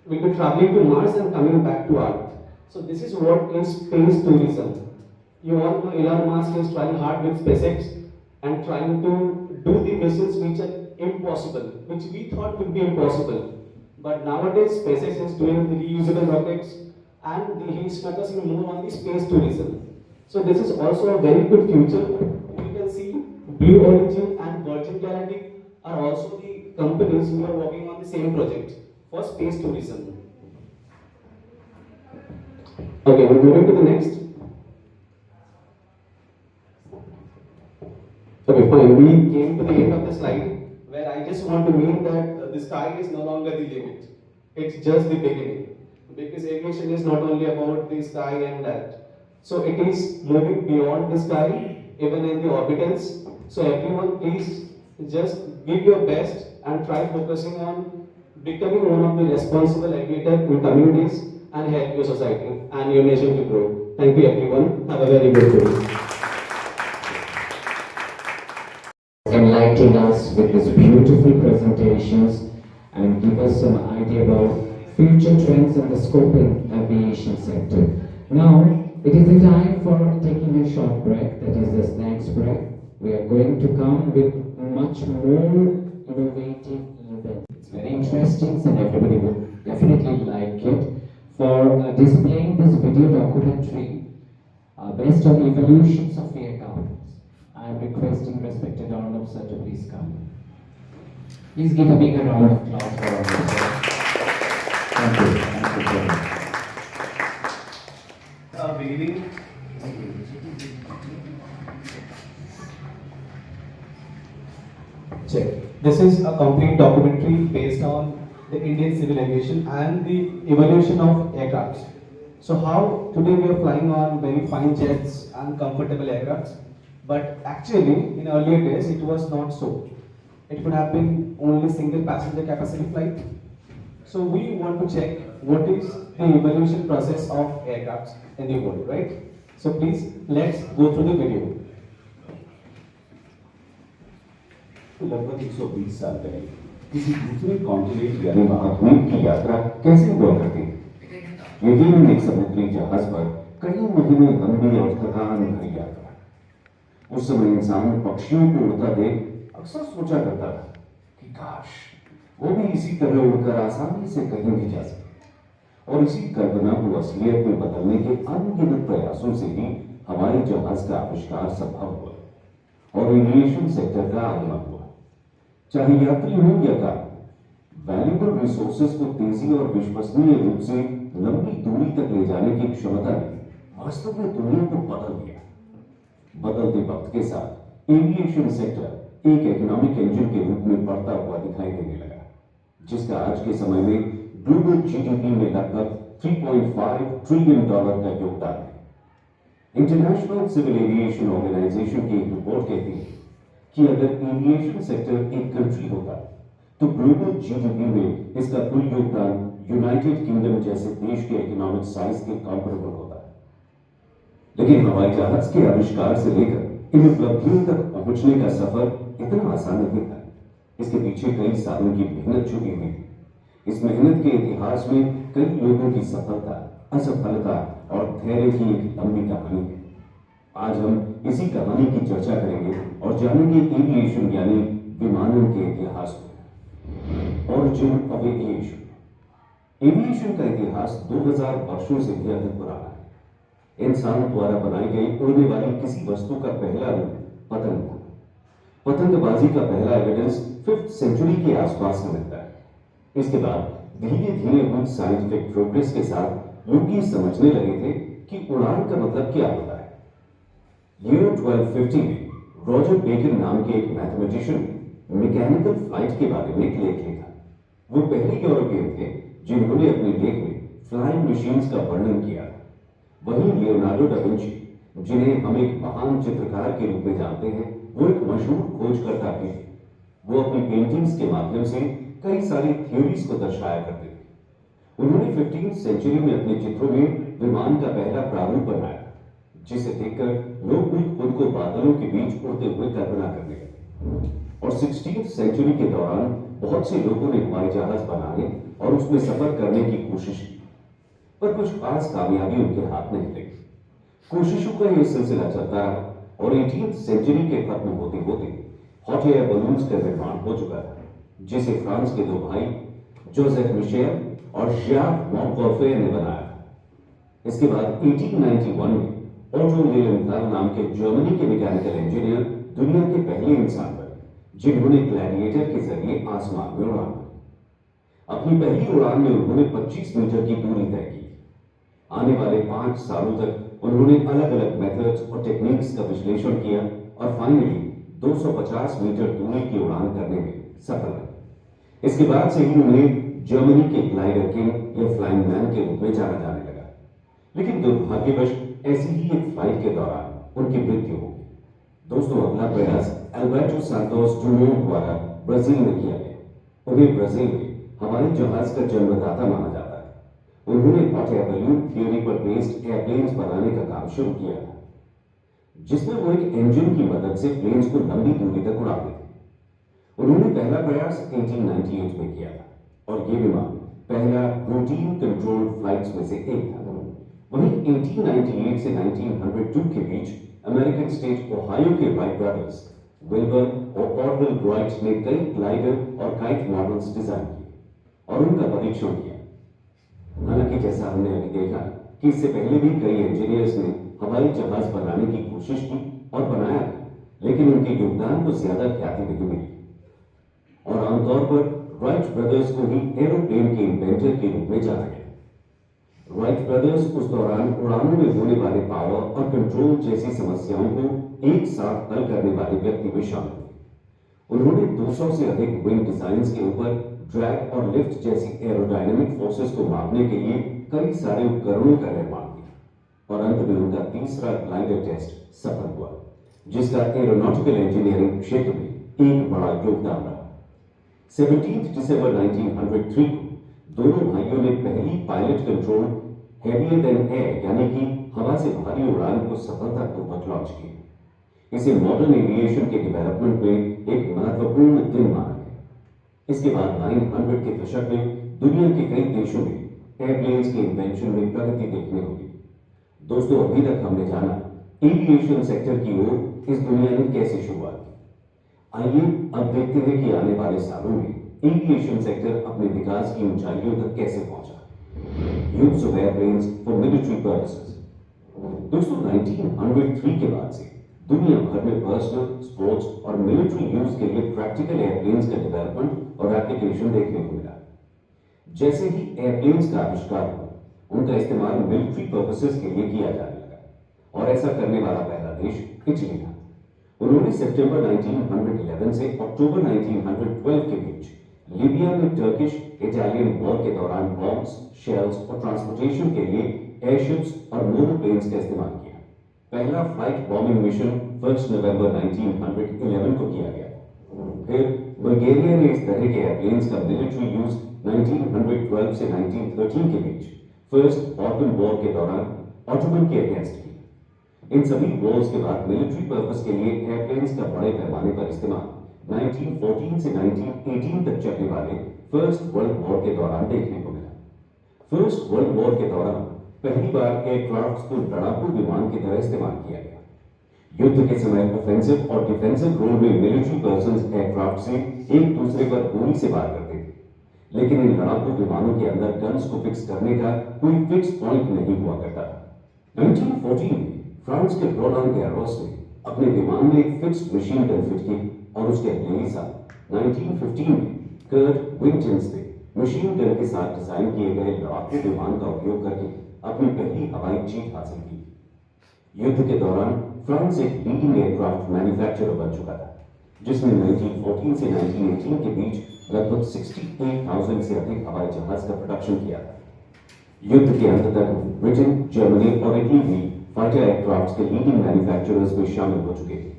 will be traveling to Mars and coming back to Earth. So this is what is space tourism. You all know Elon Musk is trying hard with SpaceX and trying to do the missions which are impossible, which we thought would be impossible. But nowadays SpaceX is doing the reusable rockets and he is focusing more on the space tourism. So this is also a very good future. You can see Blue Origin and Virgin Galactic are also the companies who are working on the same project for space tourism. Okay, we're moving to the next. Okay, fine. We came to the end of the slide where I just want to mean that the sky is no longer the limit. It's just the beginning. Because aviation is not only about the sky and that. So it is moving beyond the sky, even in the orbitals. So everyone please just give your best and try focusing on becoming one of the responsible aviators in coming days and help your society and your nation to grow. Thank you everyone. Have a very good day. Enlighten us with these beautiful presentations and give us some idea about future trends in the scope in aviation sector. Now, it is the time for taking a short break, that is the snacks break. We are going to come with much more innovative events. It's very interesting and everybody will definitely like it. for displaying this video documentary based on evolutions of aircraft. I am requesting respected Honorable Sir to please come. Please give a bigger round of applause for Honorable Sir. Thank you. Thank you very much. Beginning. Check. This is a complete documentary based on the Indian civil aviation and the evolution of aircrafts. So how today we are flying on very fine jets and comfortable aircrafts, but actually in earlier days it was not so. It could have been only single passenger capacity flight. So we want to check what is the evolution process of aircrafts in the world, right? So please let's go through the video. लगभग 120 साल पहले किसी दूसरे continent यानी महाद्वीप की यात्रा कैसे हुआ करती थी? यकीनन एक समुद्री जहाज पर कई महीने लंबी और थकान भरी यात्रा। उस समय इंसान पक्षियों को उड़ता देख अक्सर सोचा करता था कि काश वो भी इसी तरह उड़कर आसानी से कहीं भी जा सके। और इसी कल्पना को असलियत में बदलने के अनगिनत प्रयासों से ही हवाई जहाज का आविष्कार संभव हुआ और एविएशन सेक्टर का आगमन हुआ। चाहे यात्री हो या कार्गो, वैल्यूएबल रिसोर्सेज को तेजी और विश्वसनीय रूप से लंबी दूरी तक ले जाने की क्षमता ने वास्तव में दुनिया को बदल दिया। बदलते वक्त के साथ एविएशन सेक्टर एक इकोनॉमिक इंजन के रूप में बढ़ता हुआ दिखाई देने लगा, जिसका आज के समय में ग्लोबल जीडीपी में लगभग $3.5 ट्रिलियन का योगदान है। इंटरनेशनल सिविल एविएशन ऑर्गेनाइजेशन की एक रिपोर्ट कहती है कि अगर एविएशन सेक्टर एक कंट्री होता तो ग्लोबल जीडीपी में इसका कुल योगदान यूनाइटेड किंगडम जैसे देश के इकोनॉमिक साइज के कंपैरेबल होता है। लेकिन हवाई जहाज के आविष्कार से लेकर इन उपलब्धियों तक पहुंचने का सफर इतना आसान नहीं था। इसके पीछे कई सालों की मेहनत छुपी हुई थी। इस मेहनत के इतिहास में कई लोगों की सफलता, असफलता और धैर्य की एक लंबी कहानी है। आज हम इसी कहानी की चर्चा करेंगे और जानेंगे एविएशन यानी विमानन के इतिहास को। Origin of aviation. एविएशन का इतिहास 2000 वर्षों से भी अधिक पुराना है। इंसान द्वारा बनाई गई उड़ने वाली किसी वस्तु का पहला रूप पतंग था। पतंगबाजी का पहला एविडेंस 5th सेंचुरी के आसपास में मिलता है। इसके बाद धीरे धीरे हुई साइंटिफिक प्रोग्रेस के साथ लोग ये समझने लगे थे कि उड़ान का मतलब क्या होता है। ईयर 1250 में रॉजर बेकन नाम के एक मैथमेटिशियन ने मैकेनिकल फ्लाइट के बारे में एक लेख लिखा। वो पहले यूरोपियन थे जिन्होंने अपने लेख में फ्लाइंग मशीन्स का वर्णन किया। वहीं लियोनार्डो डा विंची, जिन्हें हम एक महान चित्रकार के रूप में जानते हैं, वो एक मशहूर खोजकर्ता भी थे। वो अपनी पेंटिंग्स के माध्यम से कई सारी थ्योरीज को दर्शाया करते थे। उन्होंने 15th सेंचुरी में अपने चित्रों में विमान का पहला प्रारूप बनाया, जिसे देखकर लोग भी खुद को बादलों के बीच उड़ते हुए कल्पना करने लगे। और 16th सेंचुरी के दौरान बहुत से लोगों ने हवाई जहाज बनाने और उसमें सफर करने की कोशिश की, पर कुछ खास कामयाबी उनके हाथ नहीं लगी। कोशिशों का यह सिलसिला चलता रहा और 18th सेंचुरी के खत्म होते होते हॉट एयर बलून्स का निर्माण हो चुका था, जिसे फ्रांस के दो भाई जोसेफ मिशेल और जैक मॉन्टगोफे ने बनाया था। इसके बाद 1891 में ओटो लीलेंथाल नाम के जर्मनी के मैकेनिकल इंजीनियर दुनिया के पहले इंसान बने, जिन्होंने ग्लैडिएटर के जरिए आसमान में उड़ान भरी। अपनी पहली उड़ान में उन्होंने 25 मीटर की दूरी तय की। आने वाले 5 सालों तक उन्होंने अलग अलग मेथड्स और टेक्निक्स का विश्लेषण किया और फाइनली 250 मीटर दूरी की उड़ान करने में सफल रहे। इसके बाद से ही उन्हें जर्मनी के ग्लाइडर किंग या फ्लाइंग मैन के रूप में जाना जाने लगा। लेकिन दुर्भाग्यवश ऐसी ही एक फ्लाइट के दौरान उनकी मृत्यु हो गई। दोस्तों, अगला प्रयास अल्बर्टो सांतोस डुमोंट द्वारा ब्राजील में किया गया। उन्हें ब्राजील में हवाई जहाज का जन्मदाता माना जाता है। उन्होंने हॉट एयर बलून थ्योरी पर बेस्ड एयरप्लेन्स बनाने का काम शुरू किया था, जिसमें वो एक इंजन की मदद से प्लेन्स को लंबी दूरी तक उड़ाते थे। उन्होंने पहला प्रयास 1898 में किया था और ये विमान पहला रूटीन कंट्रोल फ्लाइट्स में से एक था। वहीं 1898 से 1902 के बीच अमेरिकन स्टेट ओहायो के राइट ब्रदर्स विल्बर और ऑरवेल राइट ने कई ग्लाइडर और काइट मॉडल्स डिजाइन किए और उनका परीक्षण किया। हालांकि जैसा हमने अभी देखा कि इससे पहले भी कई इंजीनियर्स ने हवाई जहाज बनाने की कोशिश की और बनाया भी, लेकिन उनके योगदान को ज्यादा ख्याति नहीं मिली और आमतौर पर राइट ब्रदर्स को ही एरोप्लेन के इन्वेंटर के रूप में जाना गया। राइट ब्रदर्स उस दौरान उड़ानों में होने वाले पावर और कंट्रोल जैसी समस्याओं को एक साथ हल करने वाले व्यक्ति में शामिल हुए। उन्होंने 200 से अधिक विंग डिजाइन के ऊपर ड्रैग और लिफ्ट जैसी एरोडायनेमिक फोर्सेस को मापने के लिए कई सारे उपकरणों का निर्माण किया और अंत में उनका तीसरा ग्लाइडर टेस्ट सफल हुआ, जिसका एरोनॉटिकल इंजीनियरिंग क्षेत्र में एक बड़ा योगदान रहा। 17 दिसंबर 1903 को दोनों भाइयों ने पहली pilot control heavier than air यानी कि हवा से भारी उड़ान को सफलतापूर्वक लॉन्च किया। इसे मॉडर्न एविएशन के डेवलपमेंट में एक महत्वपूर्ण दिन माना गया। इसके बाद 900 के दशक में दुनिया के कई देशों में एयरप्लेन्स के इन्वेंशन में प्रगति देखने को मिली। दोस्तों, अभी तक हमने जाना एविएशन सेक्टर की ओर इस दुनिया ने कैसे शुरुआत की। आइए अब देखते हैं कि आने वाले सालों में एविएशन सेक्टर अपने विकास की ऊंचाइयों तक कैसे पहुंचा। Use of airplanes for military purposes. दोस्तों, 1903 के बाद से दुनिया भर में पर्सनल, स्पोर्ट्स और मिलिट्री यूज के लिए प्रैक्टिकल एयरप्लेन्स का डेवलपमेंट और एप्लीकेशन देखने को मिला। जैसे ही एयरप्लेन्स का आविष्कार हुआ, उनका इस्तेमाल मिलिट्री पर्पसेस के लिए किया जाने लगा और ऐसा करने वाला पहला देश इटली था। उन्होंने सितंबर 1911 से अक्टूबर 1912 के बीच लीबिया में टर्किश इटालियन वॉर के दौरान बॉम्ब्स, शेल्स और ट्रांसपोर्टेशन के लिए एयरशिप्स और मोनोप्लेन्स का इस्तेमाल किया। पहला फ्लाइट बॉम्बिंग मिशन 1 नवंबर 1911 को किया गया। फिर बुल्गारिया ने इस तरह के एयरप्लेन्स का मिलिट्री यूज 1912 से 1913 के बीच फर्स्ट बॉल्कन वॉर के दौरान ऑटोमन के अगेंस्ट किया। इन सभी वॉर्स के बाद मिलिट्री पर्पस के लिए एयरप्लेन्स का बड़े पैमाने पर इस्तेमाल 1914 से 1918 तक चलने वाले फर्स्ट वर्ल्ड वॉर के दौरान देखने को मिला। फर्स्ट वर्ल्ड वॉर के दौरान पहली बार एयरक्राफ्ट को लड़ाकू विमान की तरह इस्तेमाल किया गया। युद्ध के समय ऑफेंसिव और डिफेंसिव रोल में मिलिट्री पर्सन्स एयरक्राफ्ट से एक दूसरे पर गोली से वार करते थे, लेकिन इन लड़ाकू विमानों के अंदर गन्स को फिक्स करने का कोई फिक्स पॉइंट नहीं हुआ करता था। 1914 में फ्रांस के रोलांड गैरोस ने अपने विमान में एक फिक्स्ड मशीन गन फिट की और उसके अगले ही साल 1915 में कर्ट विंगटन्स ने मशीन गन के साथ डिजाइन किए गए लड़ाकू विमान का उपयोग करके अपनी पहली हवाई जीत हासिल की। युद्ध के दौरान फ्रांस एक लीडिंग एयरक्राफ्ट मैन्युफैक्चरर बन चुका था, जिसने 1914 से 1918 के बीच लगभग 68,000 से अधिक हवाई जहाज का प्रोडक्शन किया था। युद्ध के अंत तक ब्रिटेन, जर्मनी और इटली भी फाइटर एयरक्राफ्ट के लीडिंग मैन्युफैक्चरर्स में शामिल हो चुके थे।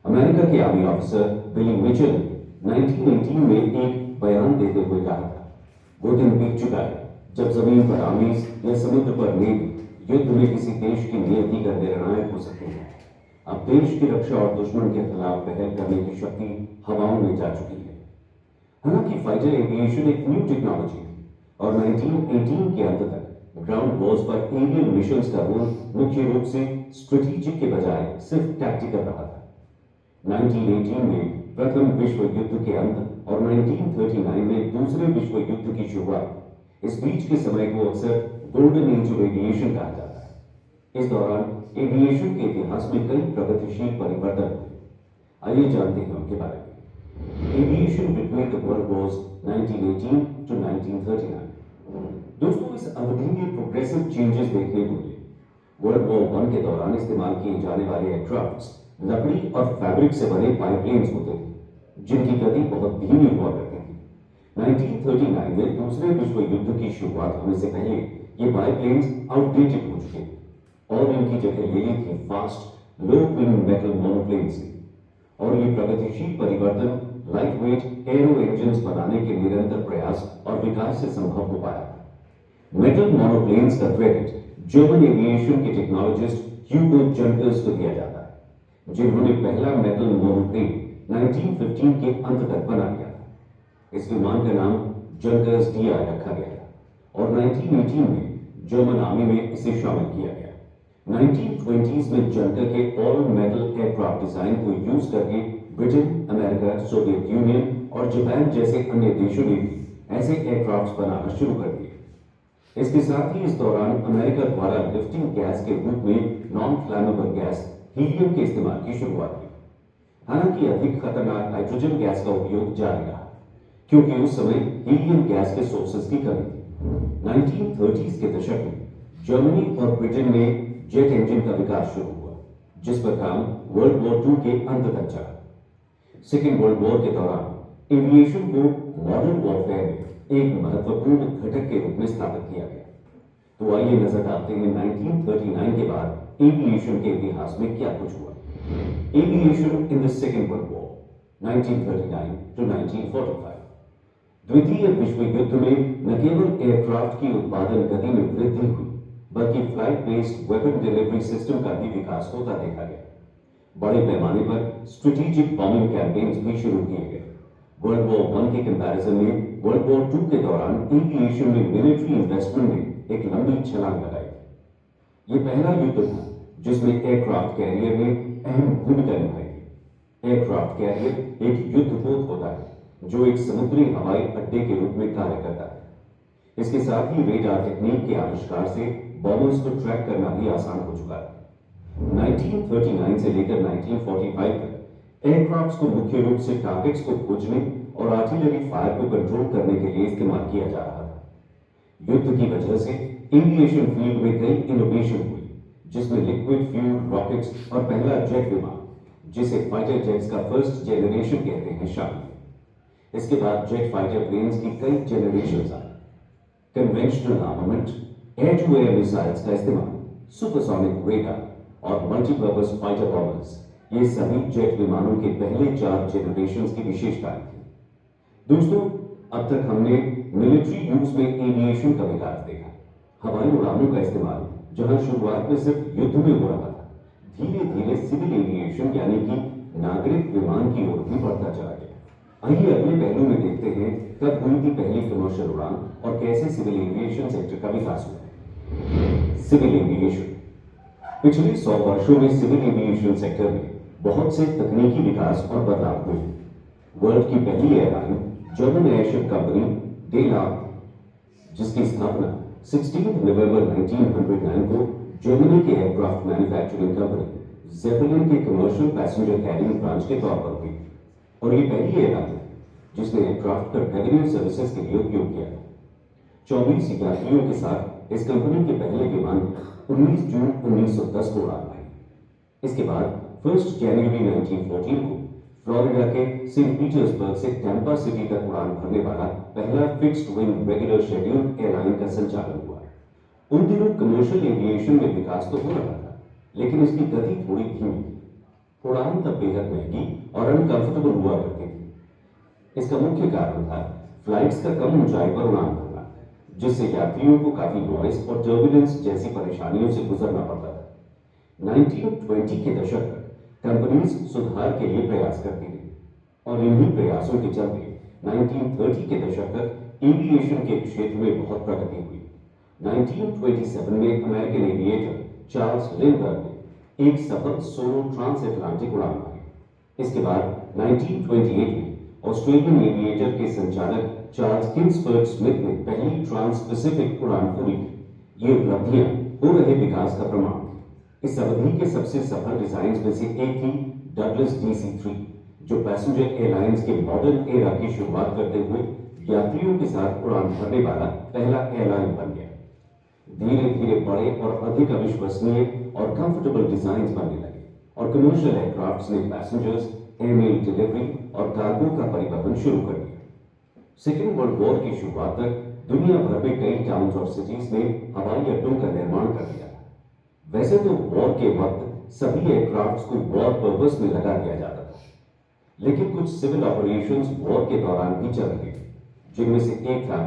अमेरिका के आर्मी ऑफिसर बिली मिचेल ने 1918 में एक बयान देते हुए कहा था, वो दिन बीत चुका है जब जमीन पर आर्मीज या समुद्र पर नेवी युद्ध में किसी देश की नियति का निर्णायक हो सकते हैं। अब देश की रक्षा और दुश्मन के खिलाफ पहल करने की शक्ति हवाओं में जा चुकी है। हालांकि फाइटर एविएशन एक न्यू टेक्नोलॉजी थी और 1918 के अंत तक ग्राउंड वॉर्स पर एरियल मिशंस का रोल मुख्य रूप से स्ट्रेटेजिक के बजाय सिर्फ टैक्टिकल रहा था। 1918 में प्रथम विश्व युद्ध के अंत और 1939 में दूसरे विश्व युद्ध की शुरुआत, इस बीच के समय को अक्सर गोल्डन एज ऑफ एविएशन कहा जाता है। इस दौरान एविएशन के इतिहास में कई प्रगतिशील परिवर्तन हुए। आइए जानते हैं उनके बारे में। Aviation between the world Wars 1918 to 1939। दोस्तों, इस अवधि में प्रोग्रेसिव चेंजेस देखने को मिले। वर्ल्ड वॉर 1 के दौरान इस्तेमाल किए जाने वाले एयरक्राफ्ट्स लकड़ी और फैब्रिक से बने बाइप्लेन्स होते थे, जिनकी गति बहुत धीमी हुआ करती थी। 1939 में दूसरे विश्व युद्ध की शुरुआत होने से पहले ये बाइप्लेन्स आउटडेटेड हो चुके थे और इनकी जगह ले ली थी फास्ट लो विंग मेटल मोनोप्लेन्स ने। और ये प्रगतिशील परिवर्तन लाइट वेट एरो इंजन्स बनाने के निरंतर प्रयास और विकास से संभव हो पाया। मेटल मोनोप्लेन्स का क्रेडिट जर्मन एविएशन के टेक्नोलॉजिस्ट ह्यूगो जंकर्स को दिया जाता है, जिन्होंने पहला मेटल मोनोप्लेन 1915 के अंत तक बना दिया था। इस विमान का नाम जंकर्स डीआ रखा गया था और 1918 में जर्मन आर्मी में इसे शामिल किया गया। 1920s में जंकर के ऑल मेटल एयरक्राफ्ट डिजाइन को यूज करके ब्रिटेन, अमेरिका, सोवियत यूनियन और जापान जैसे अन्य देशों ने भी ऐसे एयरक्राफ्ट बनाना शुरू कर दिए। इसके साथ ही इस दौरान अमेरिका द्वारा लिफ्टिंग गैस के रूप में नॉन फ्लैमेबल गैस हीलियम के इस्तेमाल की शुरुआत हुई। हालांकि अधिक खतरनाक हाइड्रोजन गैस का उपयोग जारी रहा, क्योंकि उस समय हीलियम गैस के सोर्सेज की कमी थी। 1930s के दशक में जर्मनी और ब्रिटेन में जेट इंजन का विकास शुरू हुआ, जिस पर काम वर्ल्ड वॉर II के अंत तक चला। सेकेंड वर्ल्ड वॉर के दौरान एविएशन को मॉडर्न वॉरफेयर में एक महत्वपूर्ण घटक के रूप में स्थापित किया गया। तो आइए नजर डालते हैं 1939 के बाद एविएशन के इतिहास में क्या कुछ हुआ। Aviation in the second world war 1939 to 1945। द्वितीय विश्व युद्ध में न केवल एयरक्राफ्ट की उत्पादन गति में वृद्धि हुई, बल्कि flight based weapon delivery system का भी विकास होता देखा गया। बड़े पैमाने पर स्ट्रेटेजिक बॉम्बिंग कैंपेन्स भी शुरू किए गए। वर्ल्ड वॉर I के कंपैरिजन में वर्ल्ड वॉर II के दौरान एविएशन में मिलिट्री इन्वेस्टमेंट ने एक लंबी छलांग लगाई थी। ये पहला युद्ध था जिसमें एयरक्राफ्ट कैरियर ने अहम भूमिका निभाई थी। एयरक्राफ्ट कैरियर एक युद्धपोत होता है जो एक समुद्री हवाई अड्डे के रूप में कार्य करता है। इसके साथ ही रेडार टेक्निक के आविष्कार से बॉम्बर्स को ट्रैक करना भी आसान हो चुका है। 1939 से लेकर 1945 तक एयरक्राफ्ट्स को मुख्य रूप से टारगेट्स को खोजने और आर्टिलरी फायर को कंट्रोल करने के लिए इस्तेमाल किया जा रहा था। युद्ध की वजह से एविएशन फील्ड में कई इनोवेशन हुई, जिसमें लिक्विड फ्यूल रॉकेट्स और पहला जेट विमान, जिसे फाइटर जेट्स का फर्स्ट जनरेशन कहते हैं, शामिल। इसके बाद जेट फाइटर प्लेन्स की कई जनरेशन आए। Conventional armament, air to air missiles का इस्तेमाल, सुपरसोनिक रेडार और मल्टीपर्पज फाइटर बॉम्बर्स, ये सभी जेट विमानों के पहले 4 जनरेशंस की विशेषताएं थी। दोस्तों, अब तक हमने मिलिट्री यूज में एविएशन का विकास देखा। हवाई उड़ानों का इस्तेमाल जहां शुरुआत में सिर्फ युद्ध में हो रहा था, धीरे धीरे सिविल एविएशन यानी कि नागरिक विमान की ओर भी बढ़ता चला गया। आइए अगले पहलू में देखते हैं कब हुई थी पहली कमर्शियल उड़ान और कैसे सिविल एविएशन सेक्टर का विकास हुआ। सिविल एविएशन पिछले 100 वर्षों में सिविल एविएशन सेक्टर में बहुत से तकनीकी विकास और बदलाव हुए। वर्ल्ड की पहली एयरलाइन जर्मन एयरशिप कंपनी डेला, जिसकी स्थापना 16 नवंबर 1909 को जर्मनी के एयरक्राफ्ट मैन्युफैक्चरिंग कंपनी जेपेलिन के कमर्शियल पैसेंजर कैरिंग ब्रांच के तौर पर हुई, और ये पहली एयरलाइन जिसने एयरक्राफ्ट पर रेवेन्यू सर्विसेज के लिए उपयोग किया। 24 यात्रियों के साथ इस कंपनी के पहले विमान 19 जून 1910 को उड़ान भरी। इसके बाद 1 जनवरी 1914 को फ्लोरिडा के सेंट पीटर्सबर्ग से टैंपा सिटी तक उड़ान भरने वाला पहला fixed wing regular scheduled airline का संचालन हुआ। उन दिनों कमर्शियल एविएशन में विकास तो हो रहा था, लेकिन इसकी गति थोड़ी धीमी थी। उड़ान तब बेहद महंगी और अनकंफर्टेबल हुआ करती थी। इसका मुख्य कारण था फ्लाइट्स का कम ऊंचाई पर उड़ान भरना, जिससे यात्रियों को काफी नॉइस और टर्बुलेंस जैसी परेशानियों से गुजरना पड़ता था। 1920 के दशक तक कंपनीज सुधार के लिए प्रयास करती रही, और इन्हीं प्रयासों के चलते 1930 के दशक तक एविएशन के क्षेत्र में बहुत प्रगति हुई। 1927 में अमेरिकन एविएटर चार्ल्स लिंडबर्ग ने एक सफल सोलो ट्रांस अटलांटिक उड़ान भरी। इसके बाद 1928 में ऑस्ट्रेलियन एविएटर के संचालक चार्ल्स किंग्सफर्ड स्मिथ ने पहली ट्रांस पैसिफिक उड़ान पूरी की। ये उपलब्धियां हो रहे विकास का प्रमाण थी। इस अवधि के सबसे सफल डिजाइन में से एक थी डगलस DC-3, जो पैसेंजर एयरलाइंस के मॉडर्न एरा की शुरुआत करते हुए यात्रियों के साथ उड़ान भरने वाला पहला एयरलाइन बन गया। धीरे धीरे बड़े और अधिक अविश्वसनीय और कंफर्टेबल डिजाइन बनने लगे, और कमर्शियल एयरक्राफ्ट्स ने पैसेंजर्स, एयरमेल डिलीवरी और कार्गो का परिवहन शुरू कर दिया। सेकेंड वर्ल्ड वॉर की शुरुआत तक दुनिया भर में कई टाउन्स और सिटीज में हवाई अड्डों का निर्माण कर दिया था। वैसे तो वॉर के वक्त सभी एयरक्राफ्ट्स को वॉर पर्पस में लगा दिया जाता था, लेकिन कुछ सिविल ऑपरेशंस वॉर के दौरान भी चल रहे थे, जिनमें से एक था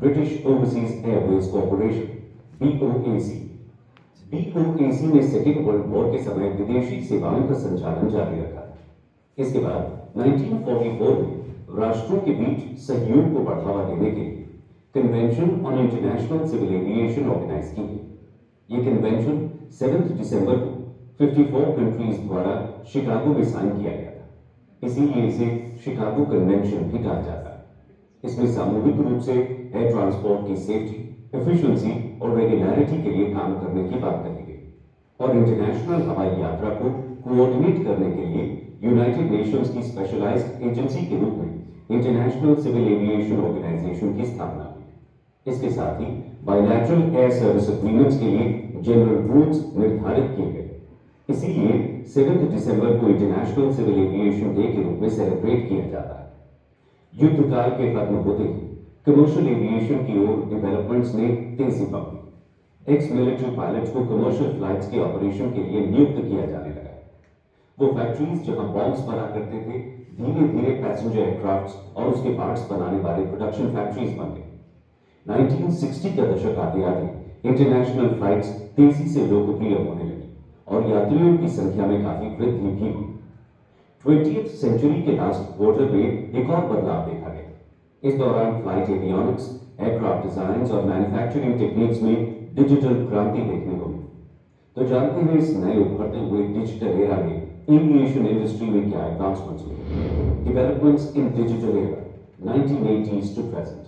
British overseas Airways corporation BOAC। BOAC ने सेकेंड वर्ल्ड वॉर के समय विदेशी सेवाओं का संचालन जारी रखा। इसके बाद 1944 में राष्ट्रों के बीच सहयोग को बढ़ावा देने के लिए convention on international civil aviation organize की गई। ये कन्वेंशन 7 दिसंबर को 54 कंट्रीज द्वारा शिकागो में साइन किया गया था, इसीलिए इसे शिकागो कन्वेंशन भी कहा जाता है। इसमें सामूहिक रूप से एयर ट्रांसपोर्ट की सेफ्टी, एफिशिएंसी और रेगुलरिटी के लिए काम करने की बात कही गई और इंटरनेशनल हवाई यात्रा को कोऑर्डिनेट करने के लिए यूनाइटेड नेशंस की स्पेशलाइज्ड एजेंसी के रूप में इंटरनेशनल सिविल एविएशन ऑर्गेनाइजेशन की स्थापना हुई। इसके साथ ही बायलैटरल एयर सर्विस एग्रीमेंट्स के लिए जनरल रूल्स निर्धारित किए गए। इसीलिए 7 दिसंबर को इंटरनेशनल सिविल एविएशन डे के रूप में सेलिब्रेट किया जाता है। युद्ध काल के खत्म होते ही कमर्शियल एविएशन की ओर डेवलपमेंट्स ने तेजी पकड़ी। एक्स मिलिट्री पायलट्स को कमर्शियल फ्लाइट्स के ऑपरेशन के लिए नियुक्त किया जाने लगा। वो फैक्ट्रीज जहां बॉम्ब्स बना करते थे, धीरे धीरे पैसेंजर एयरक्राफ्ट और उसके पार्ट्स बनाने वाले प्रोडक्शन फैक्ट्रीज बन गई। 1960 का दशक आते आते इंटरनेशनल फ्लाइट्स तेजी से लोकप्रिय होने लगी और यात्रियों की संख्या में काफी वृद्धि भी हुई। 20th सेंचुरी के लास्ट क्वार्टर में एक और बदलाव देखा गया। इस दौरान फ्लाइट एवियोनिक्स, एयरक्राफ्ट डिजाइन और मैन्युफैक्चरिंग टेक्निक्स में डिजिटल क्रांति देखने को मिली। तो जानते हैं इस नए उभरते हुए डिजिटल एरा में एविएशन इंडस्ट्री में क्या एडवांसमेंट्स हुए। Developments in digital era 1980s to present.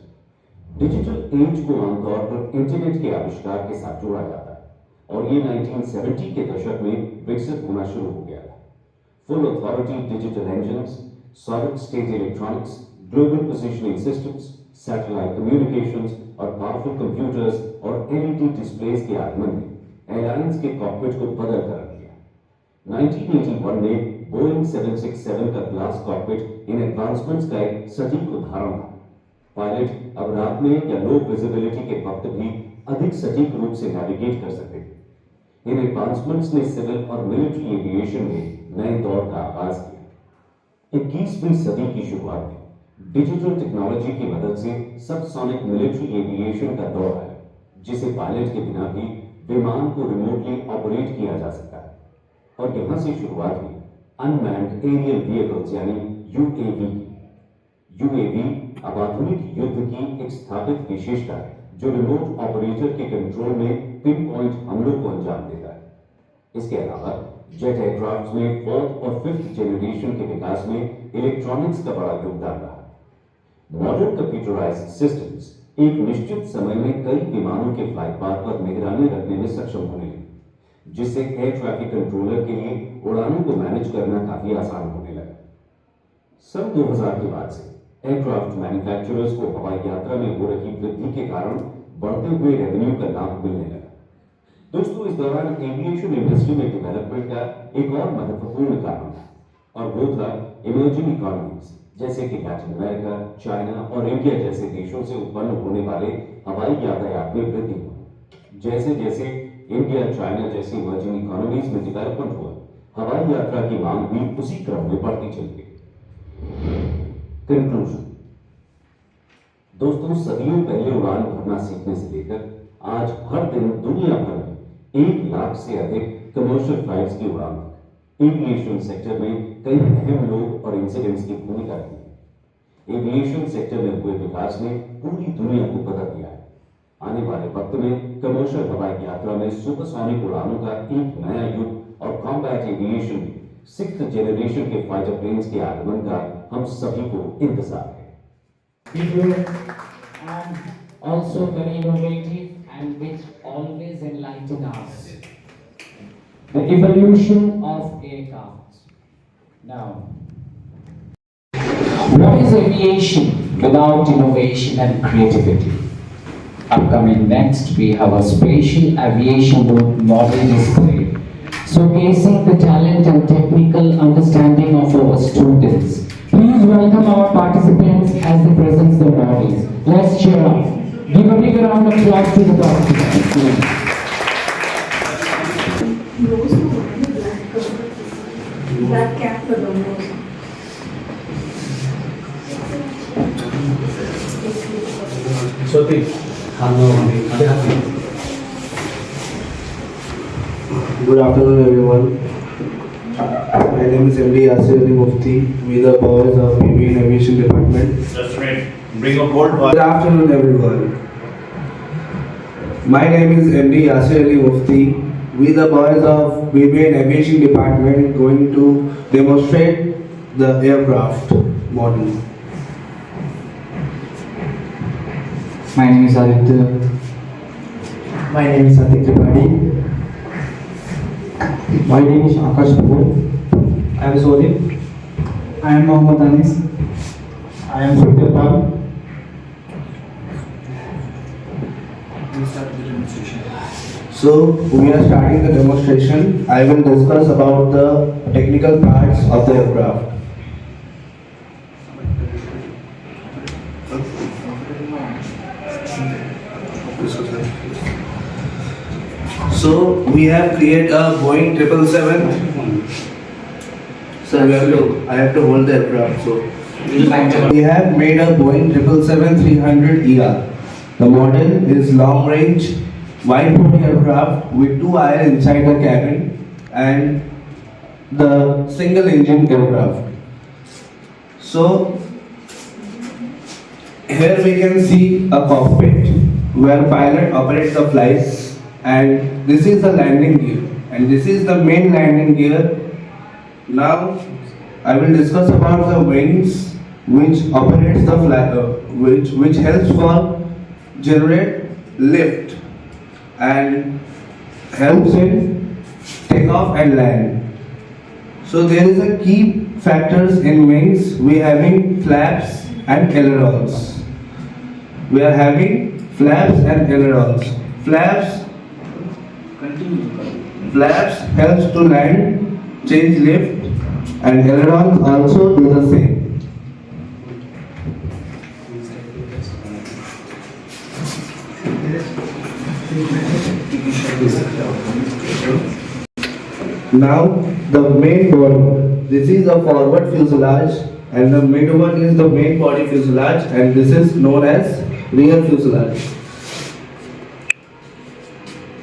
Digital age को आमतौर पर इंटरनेट के आविष्कार के साथ जोड़ा जाता है और ये 1970 के दशक में विकसित होना शुरू हो गया था। Full authority digital engines, solid state electronics, global positioning systems, satellite communications और पावरफुल कंप्यूटर्स और एलईडी डिस्प्लेस के आगमन ने एयरलाइंस के कॉकपिट को बदल कर रख दिया। 1981 में बोइंग 767 का ग्लास कॉकपिट इन एडवांसमेंट्स का एक सटीक उदाहरण था। पायलट अब रात में या लो विजिबिलिटी के वक्त भी अधिक सटीक रूप से नेविगेट कर सकते थे। इन एडवांसमेंट्स ने सिविल और मिलिट्री एविएशन में नए दौर का आगाज किया। 21वीं सदी की शुरुआत में डिजिटल टेक्नोलॉजी की मदद से सबसोनिक मिलिट्री एविएशन का दौर आया, जिसे पायलट के बिना भी विमान को रिमोटली ऑपरेट किया जा सकता है। और यहां से शुरुआत हुई अनमैन्ड एरियल व्हीकल्स यानी यूएवी की। यूएवी अब आधुनिक युद्ध की एक स्थापित विशेषता है जो रिमोट ऑपरेटर के कंट्रोल में पिन पॉइंट हमलों को अंजाम देता है। इसके अलावा जेट एयरक्राफ्ट में 4th और 5th जनरेशन के विकास में इलेक्ट्रॉनिक्स का बड़ा योगदान रहा। मॉडर्न कंप्यूटराइज्ड सिस्टम्स एक निश्चित समय में कई विमानों के फ्लाइट पाथ पर निगरानी रखने में सक्षम होने लगे, जिससे एयर ट्रैफिक कंट्रोलर के लिए उड़ानों को मैनेज करना काफी आसान होने लगा। सन 2000 के बाद से एयरक्राफ्ट मैन्युफैक्चरर्स को हवाई यात्रा में हो रही वृद्धि के कारण बढ़ते हुए रेवेन्यू का लाभ मिलने लगा। दोस्तों, इस दौरान एविएशन इंडस्ट्री में डेवलपमेंट का एक और महत्वपूर्ण कारण था और वो था इमर्जिंग इकोनॉमीज जैसे कि लैटिन अमेरिका, चाइना और इंडिया जैसे देशों से उत्पन्न होने वाले हवाई यातायात में वृद्धि हुई। जैसे जैसे इंडिया, चाइना जैसी इमर्जिंग इकोनॉमीज में डेवलपमेंट हुआ, हवाई यात्रा की मांग भी उसी क्रम में बढ़ती चली गई। कंक्लूजन। दोस्तों, सदियों पहले उड़ान भरना सीखने से लेकर आज हर दिन दुनिया भर में 1 लाख से अधिक कमर्शियल फ्लाइट्स की उड़ान तक एविएशन सेक्टर में कई अहम लोग और इंसिडेंट्स की भूमिका रही है। एविएशन सेक्टर में हुए विकास ने पूरी दुनिया को बदल दिया है। आने वाले वक्त में कमर्शियल हवाई यात्रा में सुपरसोनिक उड़ानों का एक नया युग और कॉम्बैट एविएशन में 6th जनरेशन के फाइटर प्लेन्स के आगमन का हम सभी को इंतजार है। And also very innovative and which always enlighten us. The evolution of aircraft. Now, what is aviation without innovation and creativity? Upcoming next, we have a spatial aviation model display showcasing the talent and technical understanding of our students. Please welcome our participants as they present the models. Let's cheer up. Give a big round of applause to the participants. Black cap for the nose. Good afternoon, everyone. My name is MD Asir Mufti. We the boys of BBA in Aviation Department. That's right. Bring a bold voice. Good afternoon, everyone. My name is MD Asir Mufti. We the boys of BBA in Aviation Department going to demonstrate the aircraft model. My name is Aditya. My name is Satik Tripathi. My name is Akash Kapoor. I am Sodip. I am Mohammad Anis. I am Sutyapal. So we are starting the demonstration. I will discuss about the technical parts of the aircraft. So we have created a Boeing 777. So I have to hold the aircraft. So we have made a Boeing 777-300ER. The model is long range wide body aircraft with two aisles inside the cabin and the single engine aircraft. So here we can see a cockpit where pilot operates the flight, and this is the landing gear, and this is the main landing gear. Now I will discuss about the wings which operates the flight, which helps for generate lift and helps in takeoff and land. So there is a key factors in wings. We having flaps and ailerons. We are having flaps and ailerons. Flaps helps to land, change lift, and ailerons also do the same. Now the main body. This is a forward fuselage, and the mid one is the main body fuselage, and this is known as rear fuselage.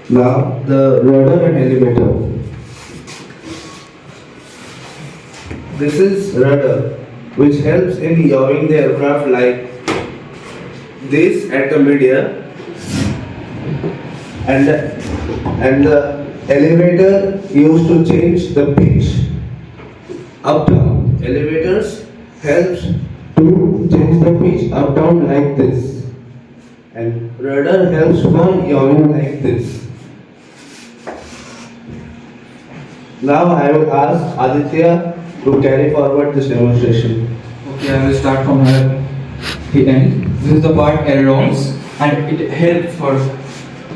Now the rudder and elevator. This is rudder, which helps in yawing the aircraft like this at the mid-air, and the elevator used to change the pitch up down. Elevators helps to change the pitch up down like this, and rudder helps for yawing like this. Now I will ask Aditya to carry forward this demonstration. Okay, I will start from here. The end. This is the part ailerons, and it helps for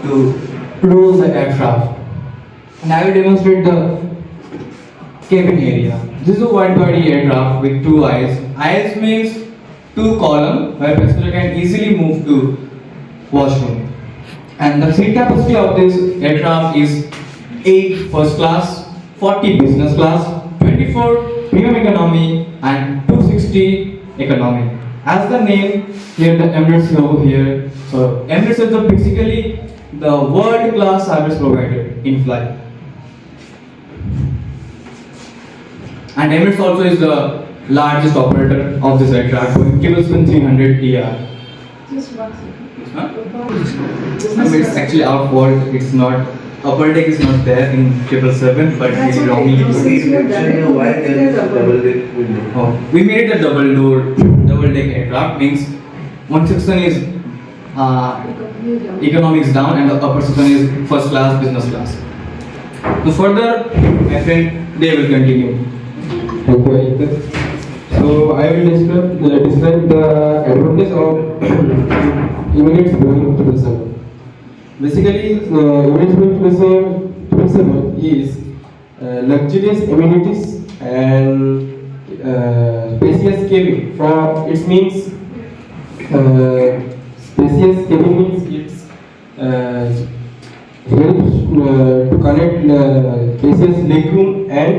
to roll the aircraft. And I will demonstrate the cabin area. This is a wide body aircraft with two aisles. Aisles means two columns where passenger can easily move to washroom. And the seat capacity of this aircraft is 8 first class, 40 business class, 24 premium economy, and 260 economy. As the name here, the Emirates logo here. So Emirates is basically the world class service provider in flight. And Emirates also is the largest operator of this aircraft, Boeing 777-300ER. It's actually our fault. It's not. Upper deck is not there in 777, but we wrongly used it. Why there is a double deck window? Oh, we made it a double deck aircraft. Means one section is economics down, and the upper section is first class, business class. So further, my friend, they will continue. Thank you, Aditya. So I will describe the advantage of Emirates Boeing 777. Basically, Emirates Boeing 777 is luxurious amenities and spacious cabin. For it means spacious cabin means it's helps to connect spacious legroom and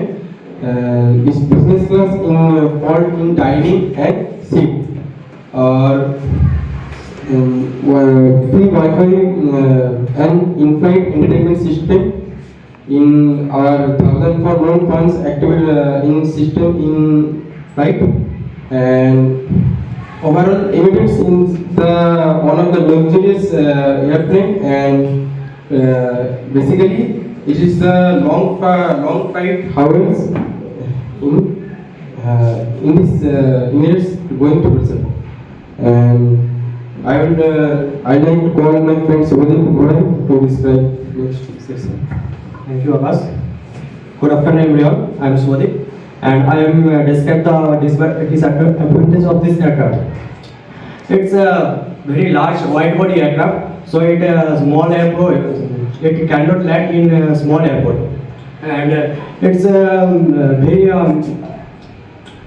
its business class in fault in dining and seat or free Wi-Fi and in-flight entertainment system in our 1,000 funds active in system in flight, and overall Emirates is the one of the luxurious airplane, and basically it is the long flight hours in this Emirates going to Brazil. And I'd like to call my friend Subhadip to describe next session. Thank you, Akash. Good afternoon, everyone. I am Swadip, and I am describe the disadvantage of this aircraft. It's a very large wide-body aircraft, so it small airport. It cannot land in a small airport, and it's very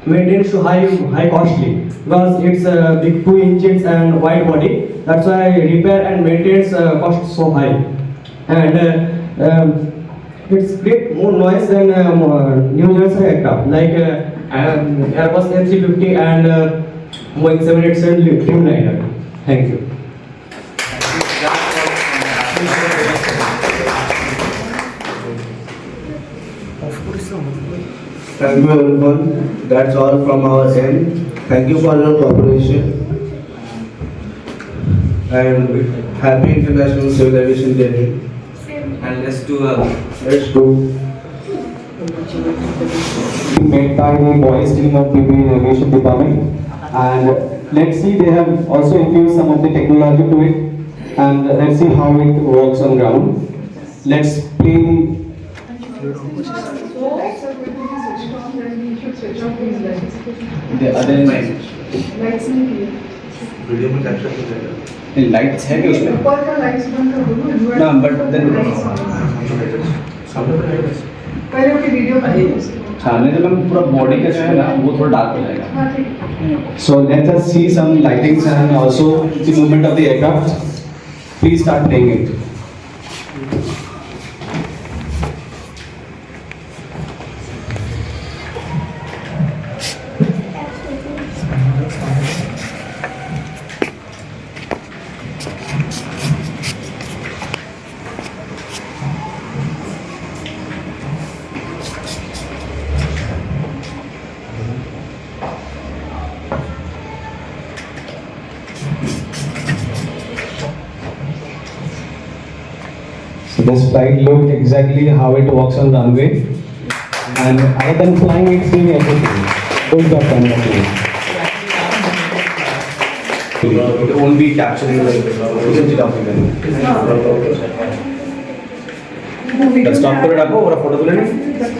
maintenance to high costly because it's big 2 inches and wide body. That's why repair and maintenance cost so high, and it's create more noise than new generation aircraft like Airbus MC50 and Boeing 787 Dreamliner. Thank you. Thank you everyone. That's all from our end. Thank you for your cooperation. And happy International Civil Aviation Day. And let's do Let's go. Made by the boys team of BBA Aviation Department, and let's see, they have also infused some of the technology to it, and let's see how it works on ground. Let's play the other lights नहीं video में capture हो जाएगा. lights है क्या उसमें? ऊपर का lights बंद कर दो ना. No, but then पहले उनकी वीडियो खाने जब हम पूरा बॉडी का जो है ना वो थोड़ा डार्क हो जाएगा. हाँ ठीक. So let us see some lightings and also the movement of the aircraft. Please start playing it. So this flight looked exactly how it walks on runway, and other than flying, it's doing everything. Good job, congratulations. It won't be capturing like Let's stop for it. आपको और photo ले लें. Just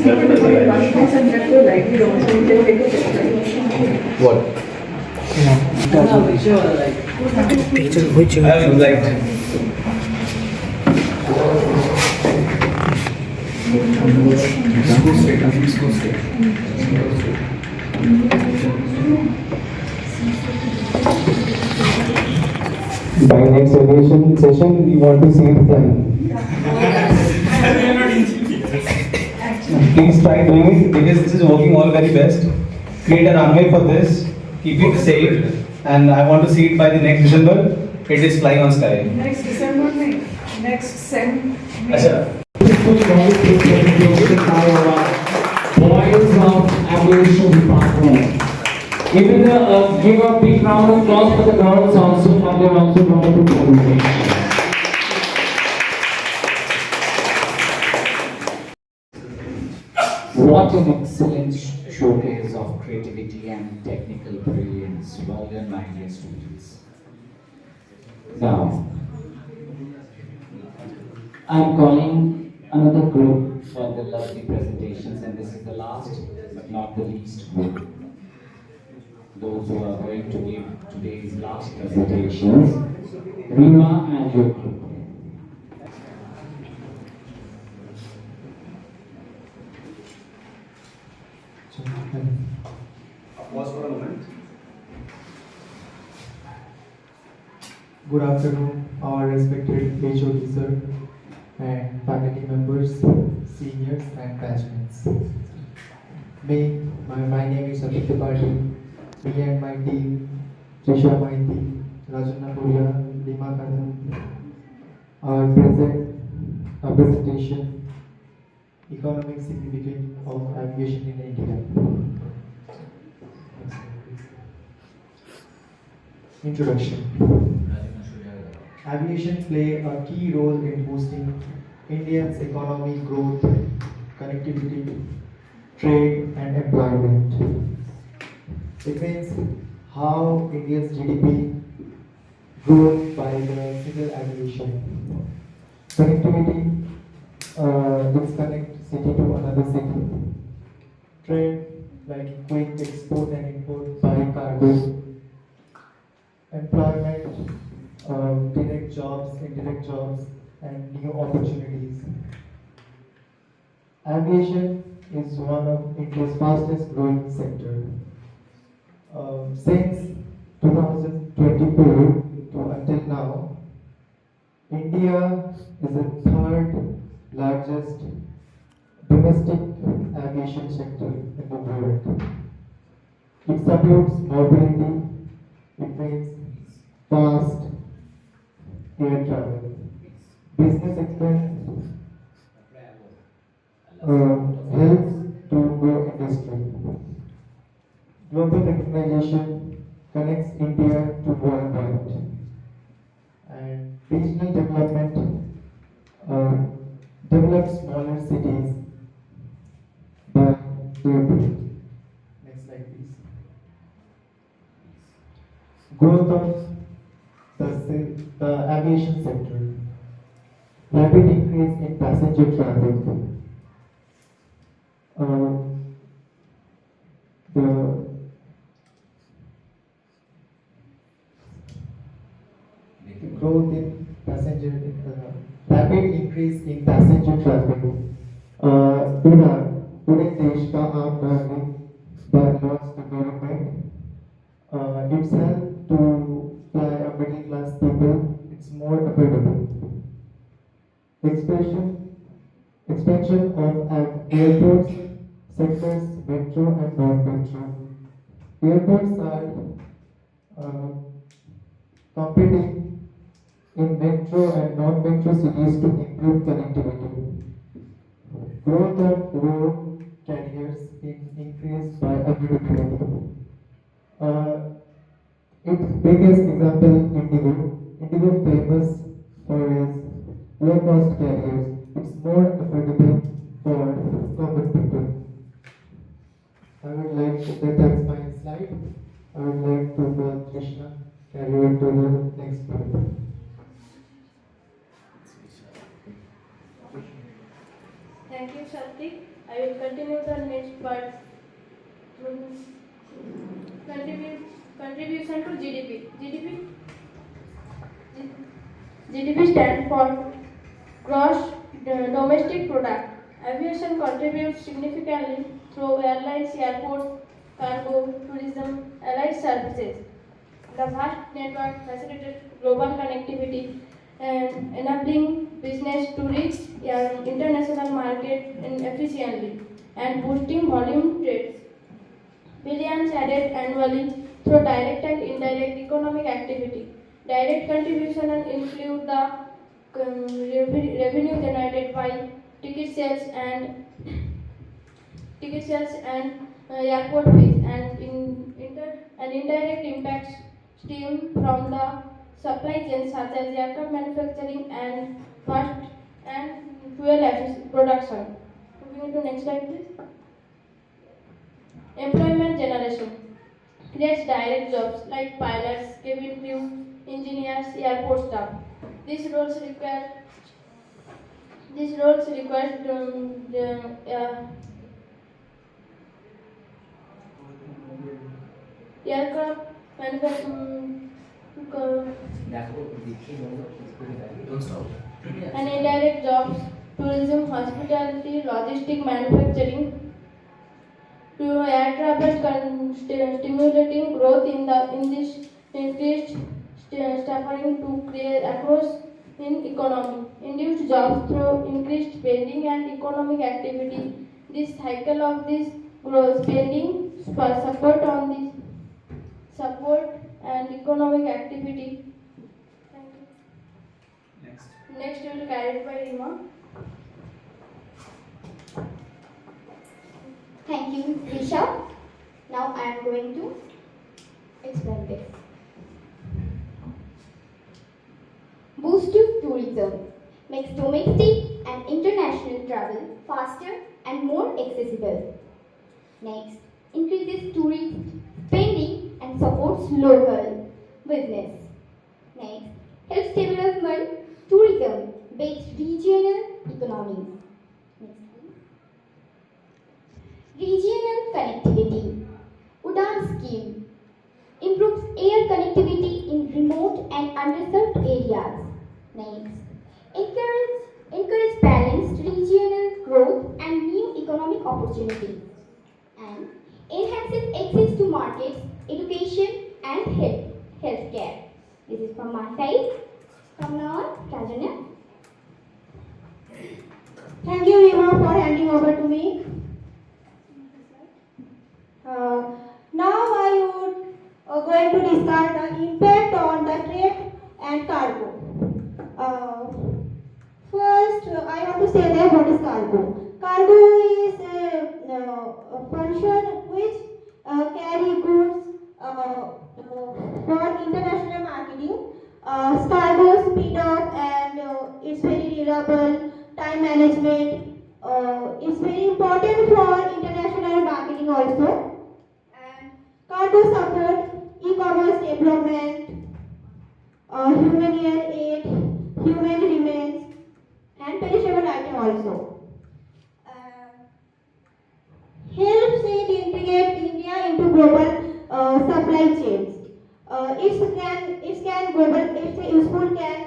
keep it in your pockets and let your light be on so you can take a picture. What? I was like. By next aviation session, we want to see it flying. Please try doing it because this is working all very best. Create a runway for this, keep it safe, and I want to see it by the next December. It is flying on sky. Next December नहीं, next Sem. अच्छा. Boys of Aviation Department. Give a big round of applause for the girls also, for their also wonderful presentation. What an excellent showcase of creativity and technical brilliance. Well done, my dear students. Now, I'm calling another group for the lovely presentations, and this is the last but not the least group. Those who are going to give today's last presentations, Rima and your group. Pause for a moment. Good afternoon, our respected HOD sir and faculty members, seniors and batchmates. My name is Abhik Tripathi. Me and my team, Trisha Maiti, Rajana Puria, Lima Kadam, are present a presentation, Economic Significance of Aviation in India. Introduction. Aviation play a key role in boosting India's economic growth, connectivity, trade and employment. It means how India's GDP growth by the civil aviation. Connectivity, it's connect city to another city. Trade, like quick export and import by cargo. Employment, direct jobs, indirect jobs, and new opportunities. Aviation is one of India's fastest growing sector. Since 2024 to until now, India is the third largest domestic aviation sector in the world. It supports mobility, it means fast air travel. Business expense helps to grow industry. Global recognition connects India to worldwide. And regional development develops smaller cities by airport. Next slide, please. Growth of the aviation sector. Rapid increase in passenger traffic. The growth in passenger, rapid increase in passenger traffic. पूरे देश का आम नागरिक by laws development. It's helped to fly a middle class people. It's more affordable. Expansion of airports, sectors, metro and non-metro. Airports are competing in metro and non-metro cities to improve connectivity. Growth of road carriers increased by availability. Its biggest example, Indigo. Indigo famous for its low-cost carriers. It's more affordable for common people. I would like to, that's my slide. I would like to go Krishna carry on to the next part. Thank you, Shakti. I will continue the next part. Contribution to GDP. GDP stands for gross domestic product. Aviation contributes significantly through airlines, airports, cargo, tourism, allied services. The vast network facilitates global connectivity and enabling business to reach international market efficiently and boosting volume trades. Billions added annually through direct and indirect economic activity. Direct contribution include the revenue generated by ticket sales and airport fees, and indirect impacts stem from the supply chain such as aircraft manufacturing and first and fuel production. Moving to next slide, please. Employment generation creates direct jobs like pilots, cabin crew, engineers, airport staff. These roles require aircraft manufacturing and indirect jobs, tourism, hospitality, logistic, manufacturing. To air travel stimulating growth in this increased suffering to create across in economy. Induced jobs through increased spending and economic activity. This cycle of this growth spending support and economic activity. Thank you. Next we will carry it by Rima. Thank you, Risha. Now I am going to explain this. Boost to tourism makes domestic and international travel faster and more accessible. Next, increases tourist spending and supports local business. Next, helps development tourism-based regional economies. Next, please. Regional connectivity. UDAN scheme improves air connectivity in remote and underserved areas. Next, encourage balanced regional growth and new economic opportunities. And enhances access to markets, education, and healthcare. This is from my side. From now on, Rajana. Thank you, Rima, for handing over to me. Now I would going to discuss the impact on the trade and cargo. First, I want to say that what is cargo. Cargo is a function which carry goods for international marketing. Cargo speed up and it's very reliable. Time management is very important for international marketing also. And cargo support e-commerce development, humanitarian aid, human remains, and perishable item also. Helps it integrate India into global supply chains. It's a useful can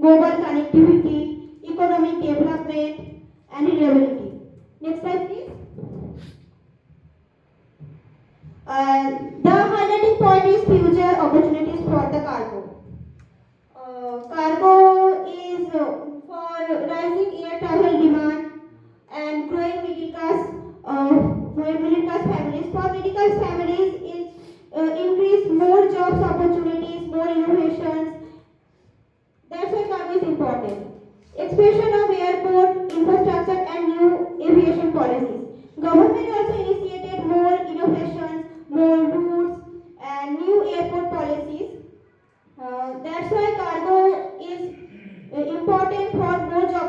global connectivity, economic development, and reliability. Next slide, please. The highlighting point is future opportunities for the cargo. Cargo is for rising air travel demand and growing middle class families. For middle class families, it increase more jobs opportunities, more innovations. That's why cargo is important. Expansion of airport infrastructure and new aviation policies. Government also initiated more innovations, more routes, and new airport policies. That's why cargo is important for more job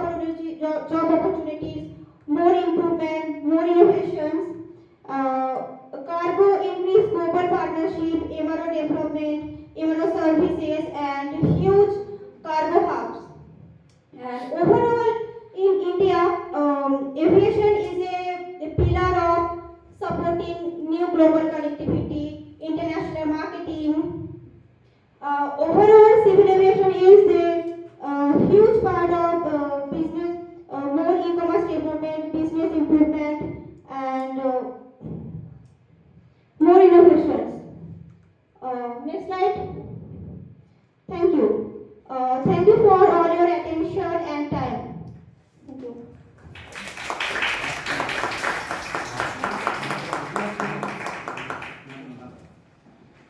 opportunities, more improvement, more innovations. Cargo increase global partnership, MRO development, MRO services, and huge cargo hubs. And overall, in India, aviation is a pillar of supporting new global connectivity, international marketing. Overall, civil aviation is a huge part of business, more e-commerce development, business improvement, and more innovations. Next slide. Thank you. Thank you for all your attention and time. Thank you.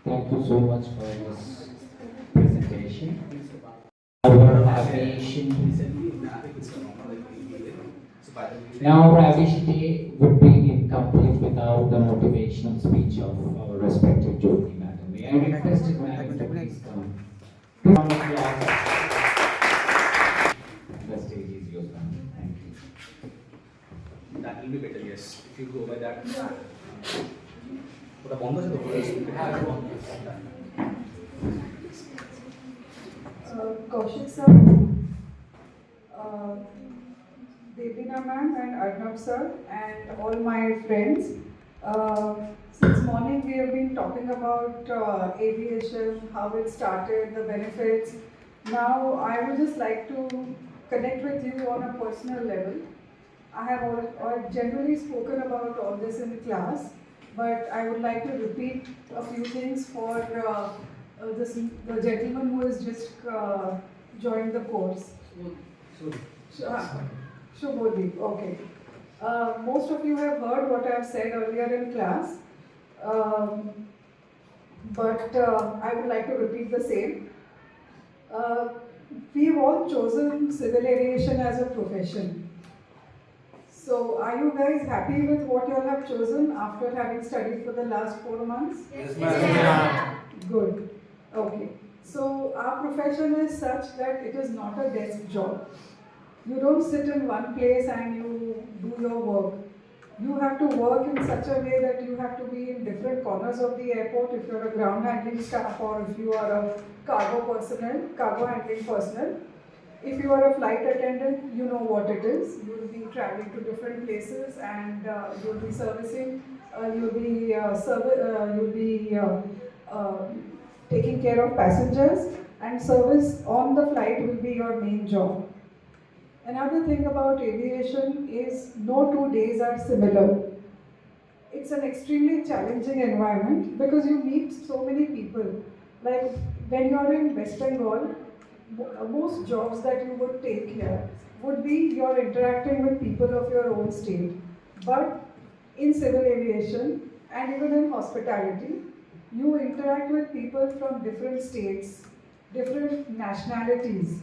Thank you so much for this presentation. Our aviation. Now, our aviation day would be incomplete without the motivational speech of our respected Jyoti Madam. May I request it, Madam, to please come. Round of applause. The stage is yours, ma'am. Thank you. That will be better, yes. If you go by that. Kaushik sir, Devina ma'am and Arnab sir and all my friends. Since morning we have been talking about aviation, how it started, the benefits. Now I would just like to connect with you on a personal level. I have generally spoken about all this in class, but I would like to repeat a few things for the gentleman who has just joined the course. Shubhodip, okay. Most of you have heard what I have said earlier in class, but I would like to repeat the same. We've all chosen civil aviation as a profession. So, are you guys happy with what you all have chosen after having studied for the last 4 months? Yes, ma'am. Good. Okay. So, our profession is such that it is not a desk job. You don't sit in one place and you do your work. You have to work in such a way that you have to be in different corners of the airport if you're a ground handling staff or if you are a cargo handling personnel. If you are a flight attendant, you know what it is. You will be traveling to different places and you will be servicing, you'll be taking care of passengers, and service on the flight will be your main job. Another thing about aviation is no 2 days are similar. It's an extremely challenging environment because you meet so many people. Like when you're in West Bengal, most jobs that you would take here would be you're interacting with people of your own state. But in civil aviation and even in hospitality, you interact with people from different states, different nationalities,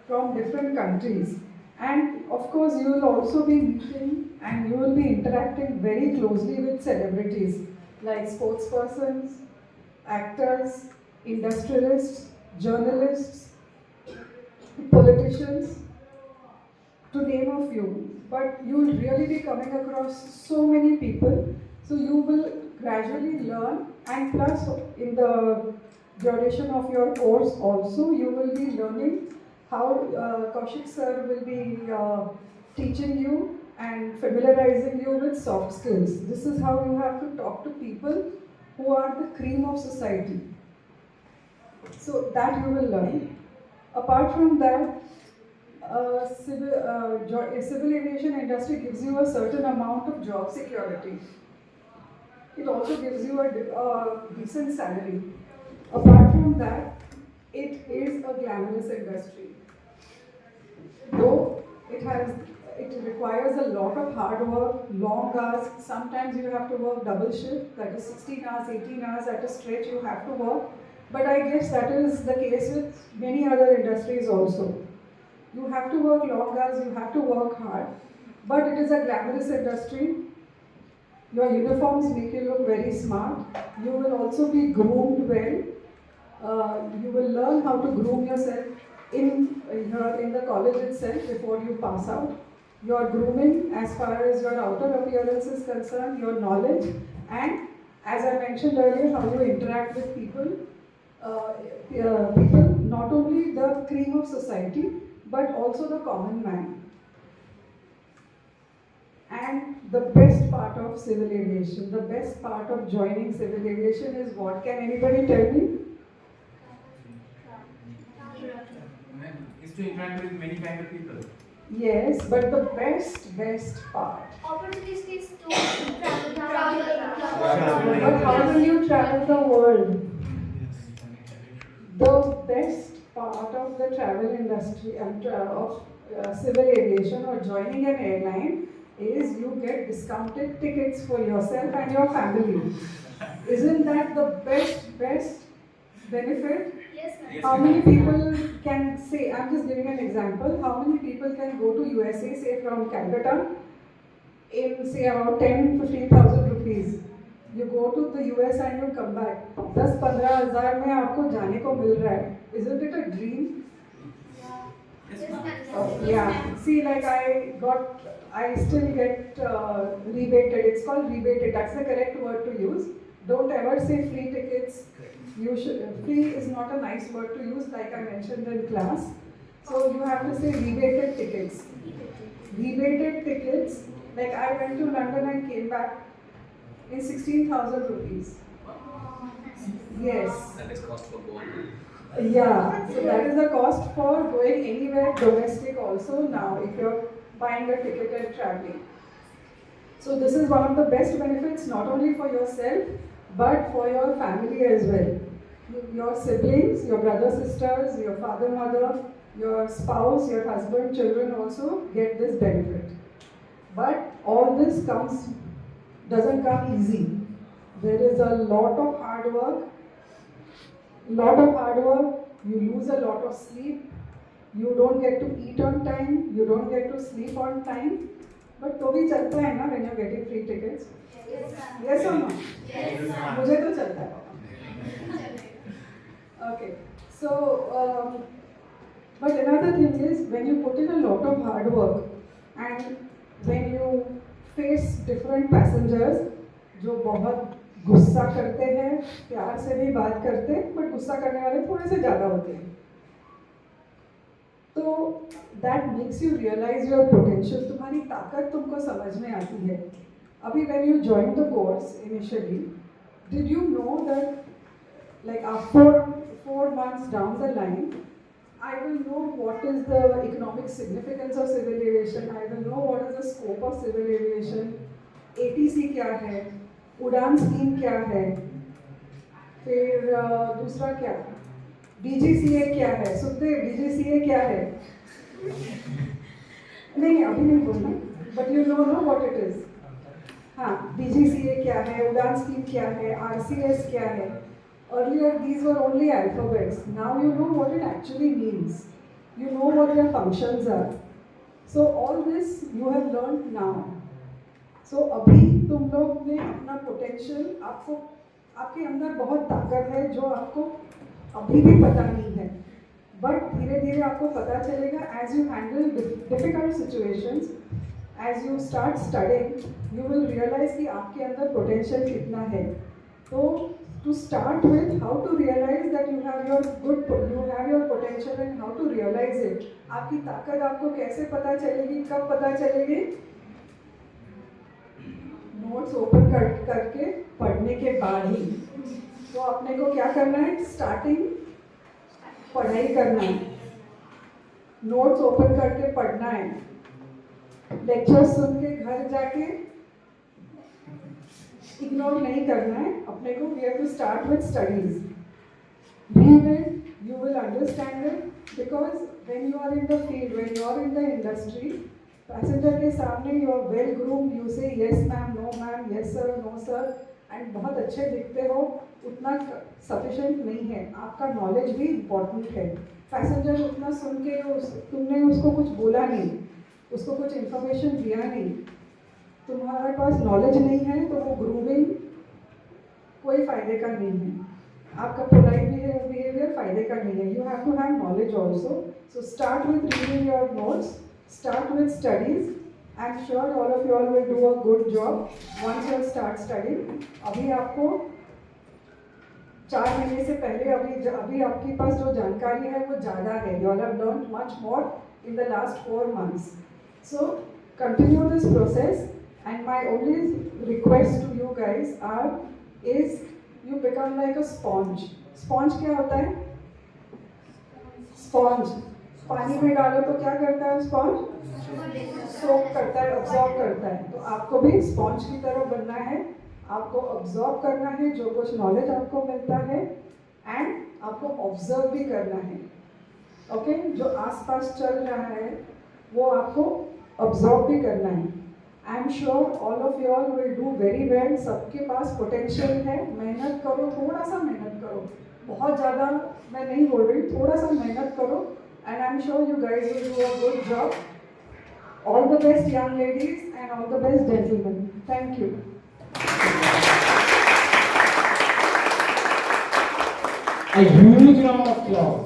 from different countries. And of course, you will also be meeting and you will be interacting very closely with celebrities like sportspersons, actors, industrialists, journalists, politicians, to name a few. But you will really be coming across so many people, so you will gradually learn, and plus in the duration of your course also, you will be learning how Kaushik sir will be teaching you and familiarizing you with soft skills. This is how you have to talk to people who are the cream of society. So that you will learn. Apart from that, civil aviation industry gives you a certain amount of job security. It also gives you a decent salary. Apart from that, it is a glamorous industry. Though it requires a lot of hard work, long hours. Sometimes you have to work double shift, that is 16 hours, 18 hours at a stretch you have to work. But I guess that is the case with many other industries also. You have to work long hours, you have to work hard, but it is a glamorous industry. Your uniforms make you look very smart. You will also be groomed well. You will learn how to groom yourself in the college itself before you pass out. Your grooming, as far as your outer appearance is concerned, your knowledge, and as I mentioned earlier, how you interact with people. People, not only the cream of society, but also the common man. And the best part of civil aviation, the best part of joining civil aviation is what? Can anybody tell me? Is to interact with many kind of people. Yes, but the best part. Opportunities to travel. But how will you travel the world? The best part of the travel industry and of civil aviation or joining an airline is you get discounted tickets for yourself and your family. Isn't that the best benefit? Yes, ma'am. How many people can say, I'm just giving an example, how many people can go to USA, say from Calcutta, in say about 10-15,000 rupees? You go to the US and you come back. 10-15 हजार में आपको जाने को मिल रहा है. Isn't it a dream? Yeah. See, like I still get rebated. It's called rebated. That's the correct word to use. Don't ever say free tickets. Free is not a nice word to use, like I mentioned in class. So you have to say rebated tickets. Rebated tickets. Like I went to London and came back in 16,000 rupees. Yes. That is cost for both. Yeah, so that is the cost for going anywhere domestic also now if you're buying a ticket and traveling. So this is one of the best benefits not only for yourself but for your family as well. Your siblings, your brothers, sisters, your father, mother, your spouse, your husband, children also get this benefit. But all this doesn't come easy. There is a lot of hard work. You lose a lot of sleep, you don't get to eat on time, you don't get to sleep on time, but तो भी चलता है ना when you're getting free tickets? Yes or no? Yes. मुझे तो चलता है. Okay, so but another thing is when you put in a lot of hard work and when you face different passengers जो बहुत गुस्सा करते हैं, प्यार से भी बात करते हैं, बट गुस्सा करने वाले थोड़े से ज़्यादा होते हैं. तो that makes you realize your potential. तुम्हारी ताकत तुमको समझ में आती है. अभी when you joined the course initially, did you know that like after 4 months down the line, I will know what is the economic significance of civil aviation. I will know what is the scope of civil aviation. ATC क्या है, उड़ान scheme क्या है, फिर दूसरा क्या, BGCA क्या है. सुखदेव, BGCA क्या है? नहीं अभी नहीं बोलना, but you know what it is. हाँ, BGCA क्या है, उड़ान स्कीम क्या है, RCS क्या है. Earlier these were only alphabets. Now you know what it actually means. You know what their functions are. So all this you have learned now. So अभी तुम लोग ने अपना potential, आपको आपके अंदर बहुत ताकत है जो आपको अभी भी पता नहीं है. But धीरे धीरे आपको पता चलेगा as you handle difficult situations, as you start studying, you will realize कि आपके अंदर potential कितना है. तो to start with, how to realize that you have your potential and how to realize it. आपकी ताकत आपको कैसे पता चलेगी, कब पता चलेगी? नोट्स ओपन करके पढ़ने के बाद ही. तो अपने को क्या करना है? स्टार्टिंग पढ़ाई करना है, नोट्स ओपन करके पढ़ना है, लेक्चर सुन के घर जाके इग्नोर नहीं करना है अपने को. We have to start with studies. Read it, you will understand it, because when you are in the field, when you are in the industry, passenger के सामने you are well groomed, you say yes ma'am, no ma'am, yes sir, no sir, and बहुत अच्छे दिखते हो. उतना sufficient नहीं है. आपका नॉलेज भी इम्पॉर्टेंट है. पैसेंजर उतना सुन के तुमने उसको कुछ बोला नहीं, उसको कुछ इन्फॉर्मेशन दिया नहीं, तुम्हारे पास नॉलेज नहीं है, तो वो ग्रूमिंग कोई फायदे का नहीं है. आपका पोलाइट बिहेवियर फायदे का नहीं है. You have to have knowledge also. So start with reading your notes, start with studies. I am sure all of you all will do a good job once you start studying. अभी आपको 4 महीने से पहले अभी आपके पास जो जानकारी है वो ज़्यादा है. You all have learn much more in the last 4 months. So continue this process. And my only request to you guys is you become like a sponge. Sponge क्या होता है? Sponge. पानी में डालो तो क्या करता है sponge? Soak करता है, absorb करता है. तो आपको भी sponge की तरह बनना है. आपको absorb करना है जो कुछ knowledge आपको मिलता है, and आपको observe भी करना है. Okay? जो आसपास चल रहा है वो आपको absorb भी करना है. आई am sure all of you all will do very well. सबके पास पोटेंशियल है. मेहनत करो, थोड़ा सा मेहनत करो, बहुत ज़्यादा मैं नहीं बोल रही, थोड़ा सा मेहनत करो, and I am sure you guys will do a good job. All the best young ladies and all the best gentleman. Thank you. A huge round of applause.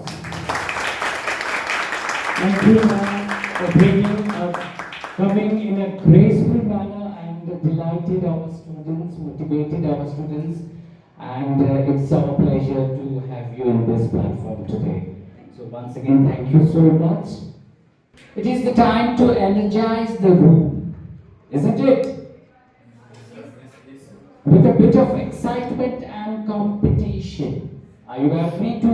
Thank you, ma'am, for coming in a graceful manner and delighted our students, motivated our students, and it's our pleasure to have you in this platform today. So once again, thank you so much. It is the time to energize the room, isn't it? With a bit of excitement and competition. Are you agree to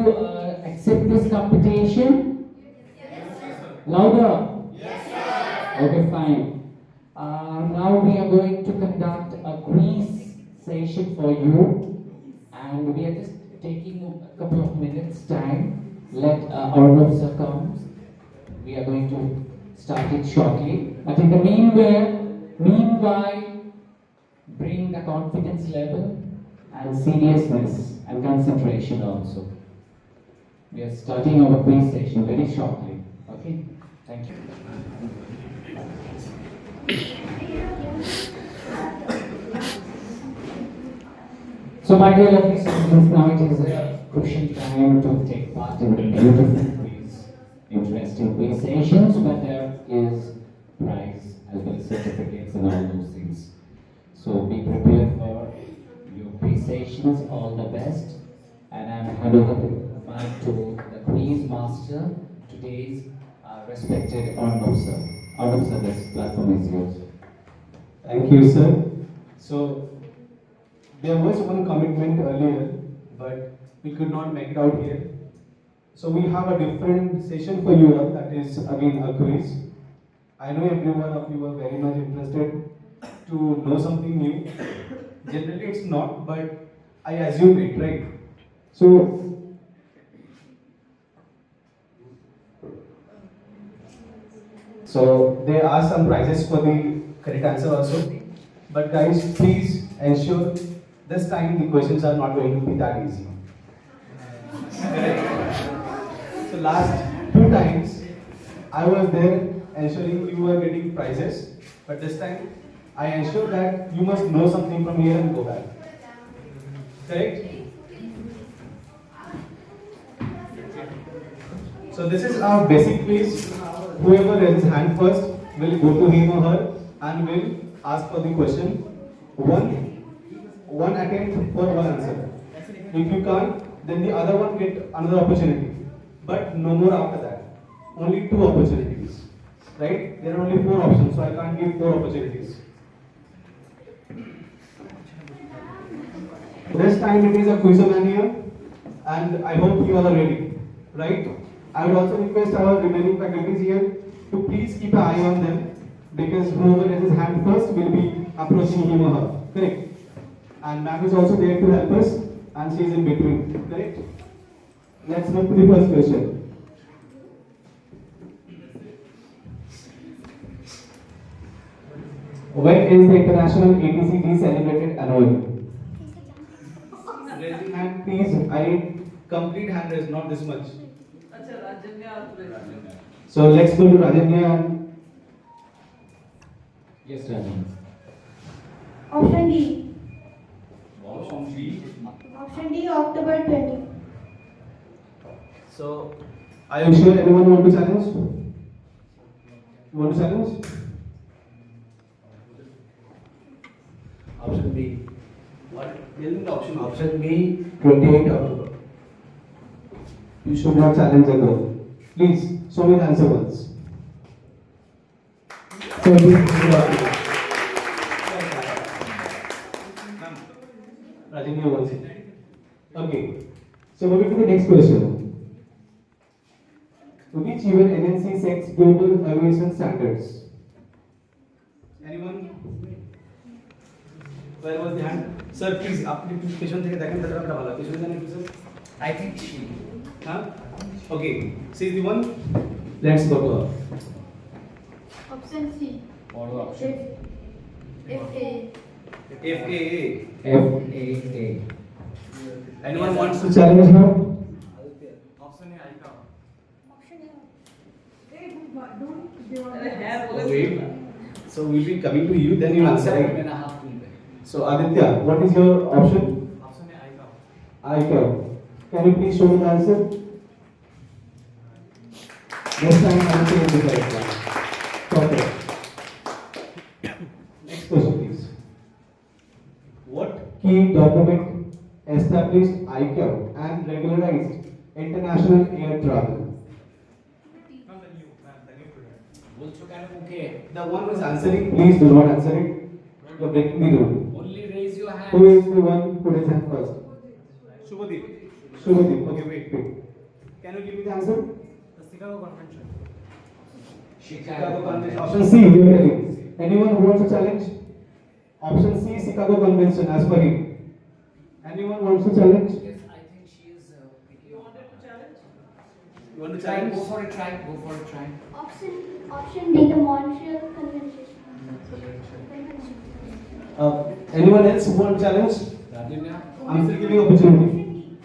accept this competition? Louder. Okay, fine. Now we are going to conduct a quiz session for you, and we are just taking a couple of minutes time. Let our officer comes. We are going to start it shortly. But in the meanwhile, bring the confidence level and seriousness and concentration also. We are starting our quiz session very shortly. Okay? Thank you. So my dear lovely students, now it is a crucial time to take part in the beautiful quiz. Interesting quiz sessions, but there is prize as well as certificates and all those things. So be prepared for your pre-sessions, all the best. And I'm hand over the mic to the quiz master, today's respected Arnav sir. Arnav sir, this platform is yours. Thank you, sir. So, there was one commitment earlier, but we could not make it out here. So, we have a different session for you all, that is again a quiz. I know every one of you are very much interested to know something new. Generally, it's not, but I assume it, right? So there are some prizes for the correct answer also. But guys, please ensure this time the questions are not going to be that easy. Correct. So last 2 times I was there ensuring you were getting prizes, but this time I ensure that you must know something from here and go back. Correct? So this is our basic quiz. Whoever raises hand first will go to him or her and will ask for the question. One attempt for one answer. If you can't, then the other one get another opportunity. But no more after that. Only 2 opportunities. Right? There are only 4 options, so I can't give 4 opportunities. This time it is a quizomania, and I hope you all are ready. Right? I would also request our remaining faculties here to please keep an eye on them, because whoever raises hand first will be approaching him or her. Correct? And ma'am is also there to help us, and she is in between. Correct? Let's move to the first question. When is the International ATC Day celebrated annually? Raising hand, please. I need complete hand raise, not this much. So let's go to Rajanya. Yes, Rajanya. Option D. Option D. Option D, October 20. So, are you sure anyone want to challenge? You want to challenge? Option B. What? Isn't the option? Option B, 28 October. You should not challenge a girl. Please, show me the answer once. So this is your Rajini wants it. Okay. So moving to the next question. Which UN agency sets global aviation standards? Anyone? Where was the hand? Sir, please, apni question theke dekhen tatra kara wala. Question jane sir. I think she. Huh? Okay. She is the one. Let's go to her. Option C. Follow option. FA. FAA. FAA. Anyone wants to challenge her? Option A, ICAO. Wait. So we'll be coming to you, then you answer. Right? 7.5. So Aditya, what is your option? Option A, ICAO. ICAO. Can you please show me the answer? Next time I will say the correct one. Perfect. Next question, please. What key document established ICAO and regularized international air travel? The one who is answering, please do not answer it. You are breaking the rule. Only raise your hand. Who is the one who raised hand first? Shubhadeep. Shubhadeep. Okay, wait. Can you give me the answer? The Chicago Convention. Chicago Convention. Option C, you are hearing. Anyone who wants to challenge? Option C, Chicago Convention, as per him. Anyone wants to challenge? Yes, I think she is. You wanted to challenge? You want to Try. challenge? Go for a try. Go for a try. Option D, the Montreal Convention. Anyone else who want to challenge? Rajanya. I'm still giving opportunity.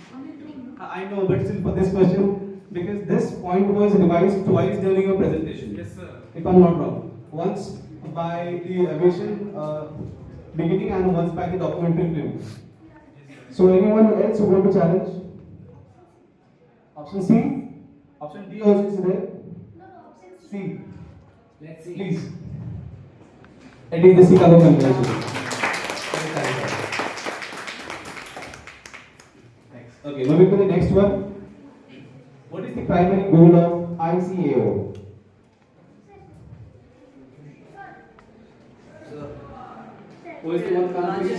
I know, but still for this question, because this point was revised twice during your presentation. Yes, sir. If I'm not wrong. Once by the aviation beginning and once by the documentary film. So anyone else who want to challenge? Option C? Option D also is there? C. Let's see. Please. It is the Chicago Convention. Okay, moving to the next one. What is the primary goal of ICAO? Who is the one country?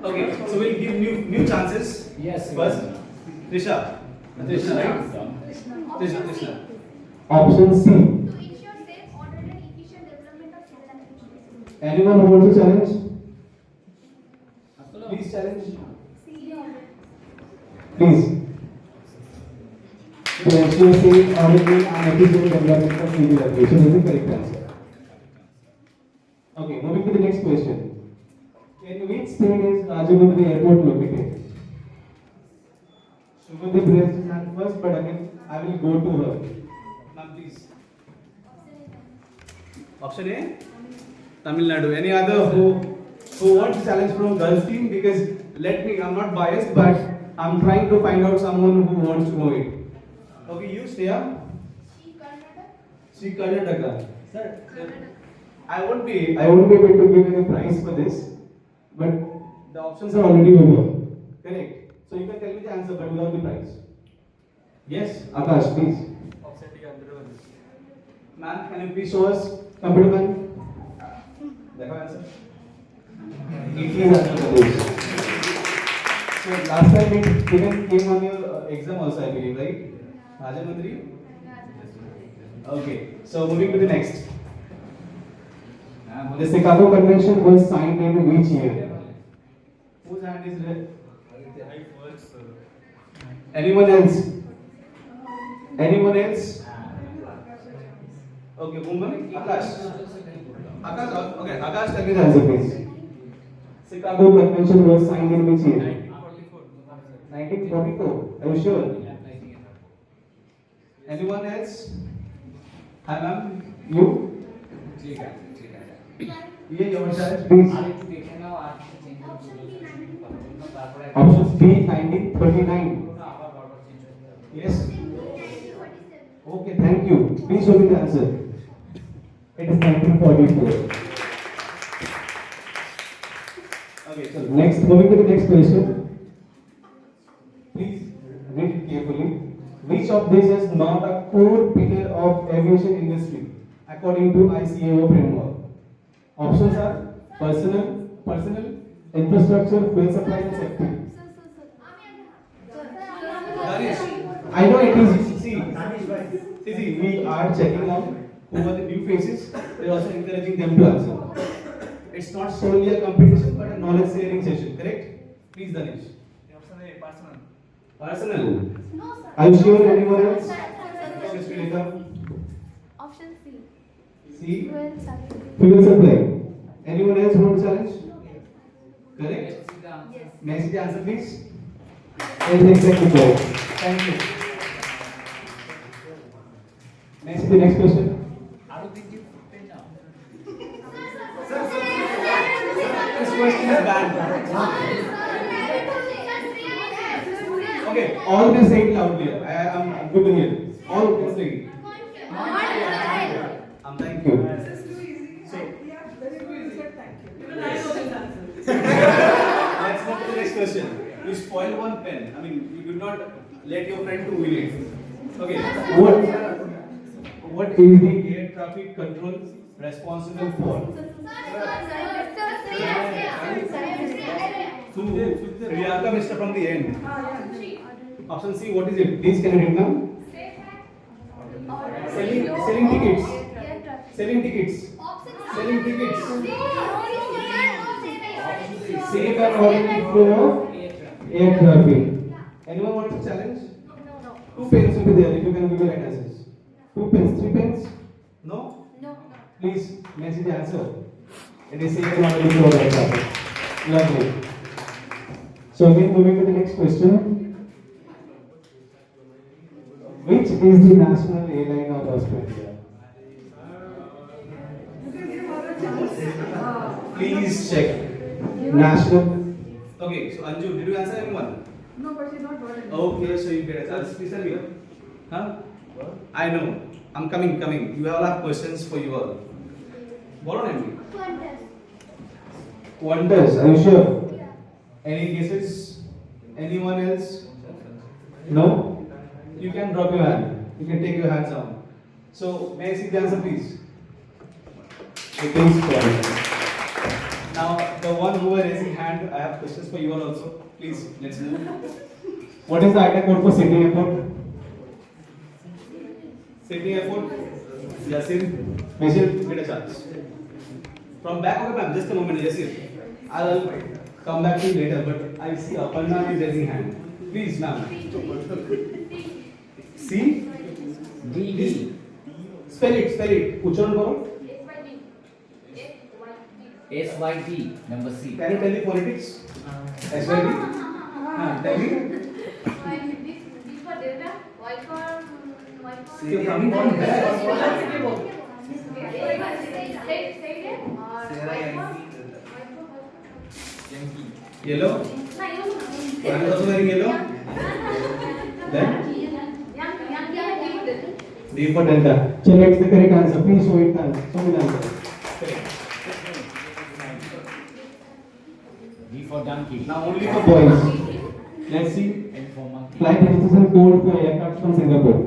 Okay, so we'll give new chances. Yes. First, Trisha. Trisha, right? Trisha. Option C. To ensure safe, orderly and efficient development of civil aviation. Anyone who wants to challenge? Please challenge. Please. To ensure safe, orderly and efficient development of civil aviation is the correct answer. Okay, moving to the next question. In which state is Rajahmundry Airport located? Shubhadeep raised his hand first, but again I will go to her. Ma'am, please. Option A, Tamil Nadu. Any other who wants to challenge from girls team? Because I'm not biased, but I'm trying to find out someone who wants to know it. Okay, you stay up. Sri Karnataka. Sir, I won't be able to give any prize for this, but the options are already over. Correct. So you can tell me the answer, but without the prize. Yes, Akash, please. Ma'am, can you please show us? Computer man. Dekho answer. It is Andhra Pradesh. So last time it even came on your exam also, I believe, right? Rajahmundry? Okay, so moving to the next. The Chicago Convention was signed in which year? Whose hand is red? Anyone else? Anyone else? Okay, woman? Akash. Akash, okay, Akash, tell me the answer, please. Chicago Convention was signed in which year? 1944. Are you sure? Anyone else? Hi, ma'am. You? Yeah, your challenge, Please. Option B, 1939. Yes. Okay, thank you. Please show me the answer. It is 1944. Okay, so Next, moving to the next question. Please read it carefully. Which of these is not a core pillar of aviation industry according to ICAO framework? Options are personnel, infrastructure, fuel supply, and safety. I know it is. See, we are checking out who are the new faces. We are also encouraging them to answer. It's not solely a competition, but a knowledge sharing session. Correct? Please, Danish. Personal. Are you sure anyone else? Yes, Srilekha. Option C. C. Fuel supply. Fuel supply. Anyone else want to challenge? Correct? Yes. May I see the answer, please? Yes, exactly correct. Thank you. May I see the next question? This question is banned. Okay, all please say it loudly. I'm good to hear. All please say it. Thank you. This is too easy. So, Yeah, very good. Thank you. let's move to the next question. You spoil one pen. I mean, you did not let your friend to win it. Okay. What is the air traffic control responsible for? Priyanka Mr. from the end. Option C, what is it? Please can you read now? Selling tickets. Selling tickets. Selling tickets. Safe and orderly flow of air traffic. Anyone want to challenge? No. 2 pens will be there if you can give the right answers. 2 pens, 3 pens? No? No. Please, may I see the answer? It is safe and orderly flow of air traffic. Lovely. So again, moving to the next question. Which is the national airline of Australia? Please check. National. Okay, so Anju, did you answer everyone? No, but she's not got it. Okay, so you get a chance. Please tell me. Huh? I know. I'm coming. You all have questions for you all. Borrow name. Wonders. Are you sure? Any guesses? Anyone else? No? You can drop your hand. You can take your hands down. So, may I see the answer, please? It is correct. Now, the one who are raising hand, I have questions for you all also. Please, let's move. What is the ITA code for Sydney Airport? Sydney Airport? Yasir, Michelle, get a chance. From back, okay, ma'am, just a moment, Yasir. I'll come back to you later, but I see Aparna is raising hand. Please, ma'am. See? D. Spell it. Uchcharan karo. SYD, number C. Can you tell me phonetics? SYD? Tell me. You're coming from where? Yellow? I am also wearing yellow. Then? D for Delta. Chalo, it's the correct answer. Please show it answer. Show me the answer. D for donkey. Now only for boys. Let's see. N for monkey. Flight registration code for aircraft from Singapore.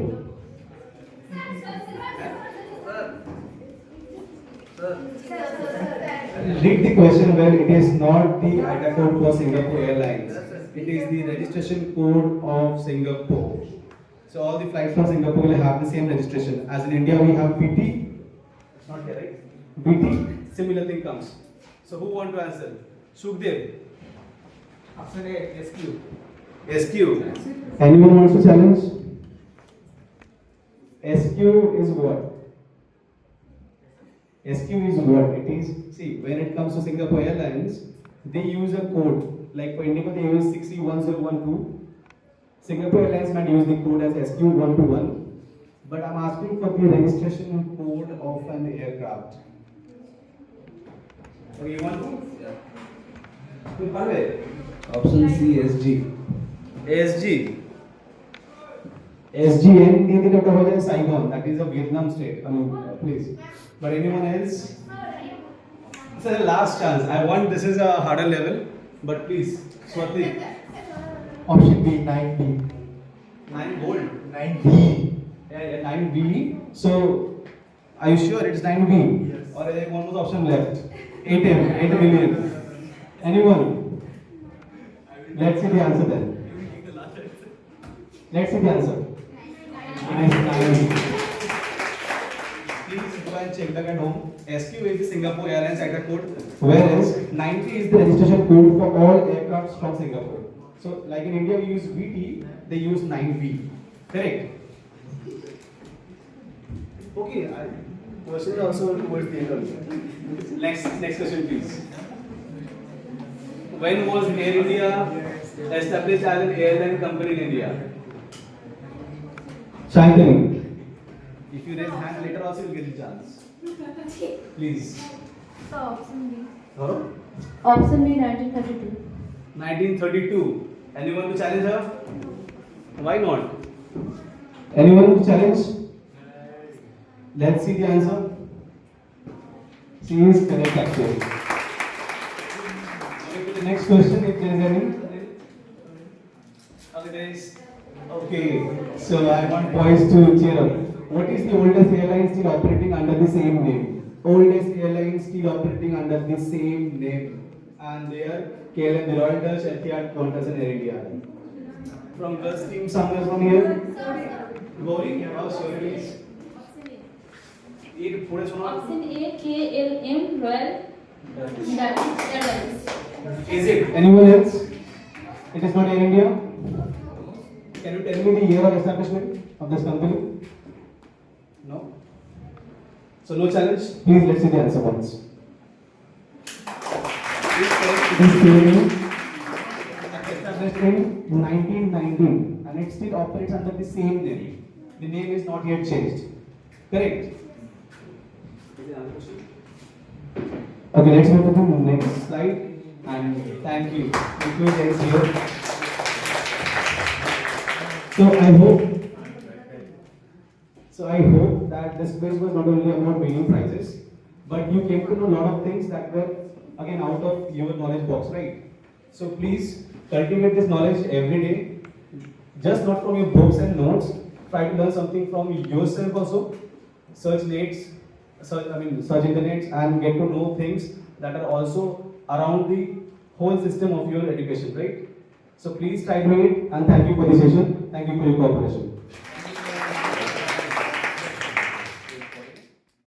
Read the question well. It is not the ITA code for Singapore Airlines. It is the registration code of Singapore. So all the flights from Singapore will have the same registration. As in India, we have VT. It's not here, right? VT. Similar thing comes. So who want to answer? Sukhdev. Option A. SQ. SQ. Anyone wants to challenge? SQ is what? SQ is what? It is, See, when it comes to Singapore Airlines, they use a code. Like for Indigo, they use 601012. Singapore Airlines might use the code as SQ121. But I'm asking for the registration code of an aircraft. Okay, you want to? Yeah. Option C, SG. SG. SGN, Saigon. That is a Vietnam state. Please. But anyone else? This is the last chance. I want, this is a harder level. But please, Swati. Option B, 9B. 9 gold. 9B. Yeah, 9B. So, are you sure it's 9B? Yes. Or is there one more option left? 8M, 8 million. Anyone? Let's see the answer then. Let's see the answer. It is 9B. Please go and check back at home. SQ is the Singapore Airlines ITA code, whereas 90 is the registration code for all aircrafts from Singapore. So, like in India, we use VT, they use 9V. Correct? Okay, question also towards the end also. Next question, please. When was Air India established as an airline company in India? Shantanu. If you raise hand later also, you'll get a chance. Please. So option B. Huh? Option B, 1932. 1932. Anyone to challenge her? Why not? Anyone to challenge? Let's see the answer. She is correct actually. Okay, the next question, if there is any. Okay, guys. Okay, so I want boys to cheer up. What is the oldest airline still operating under the same name? Oldest airline still operating under the same name. And they are KLM, the Royal Dutch, Etihad, Qantas and Air India. From girls team, somewhere from here? Gauri? Oh, sure, please. Option A, KLM Royal Dutch Airlines. Is it? Anyone else? It is not Air India. Can you tell me the year of establishment of this company? No. So no challenge? Please let's see the answer once. It is established in 1919 and it still operates under the same name. The name is not yet changed. Correct? Okay, let's move to the next slide. And thank you. Thank you guys here. So I hope that this quiz was not only about winning prizes, but you came to know a lot of things that were again out of your knowledge box, right? So please cultivate this knowledge every day, just not from your books and notes. Try to learn something from yourself also. Search nets, search internets, and get to know things that are also around the whole system of your education, right? So please try to it, and thank you for the session. Thank you for your cooperation.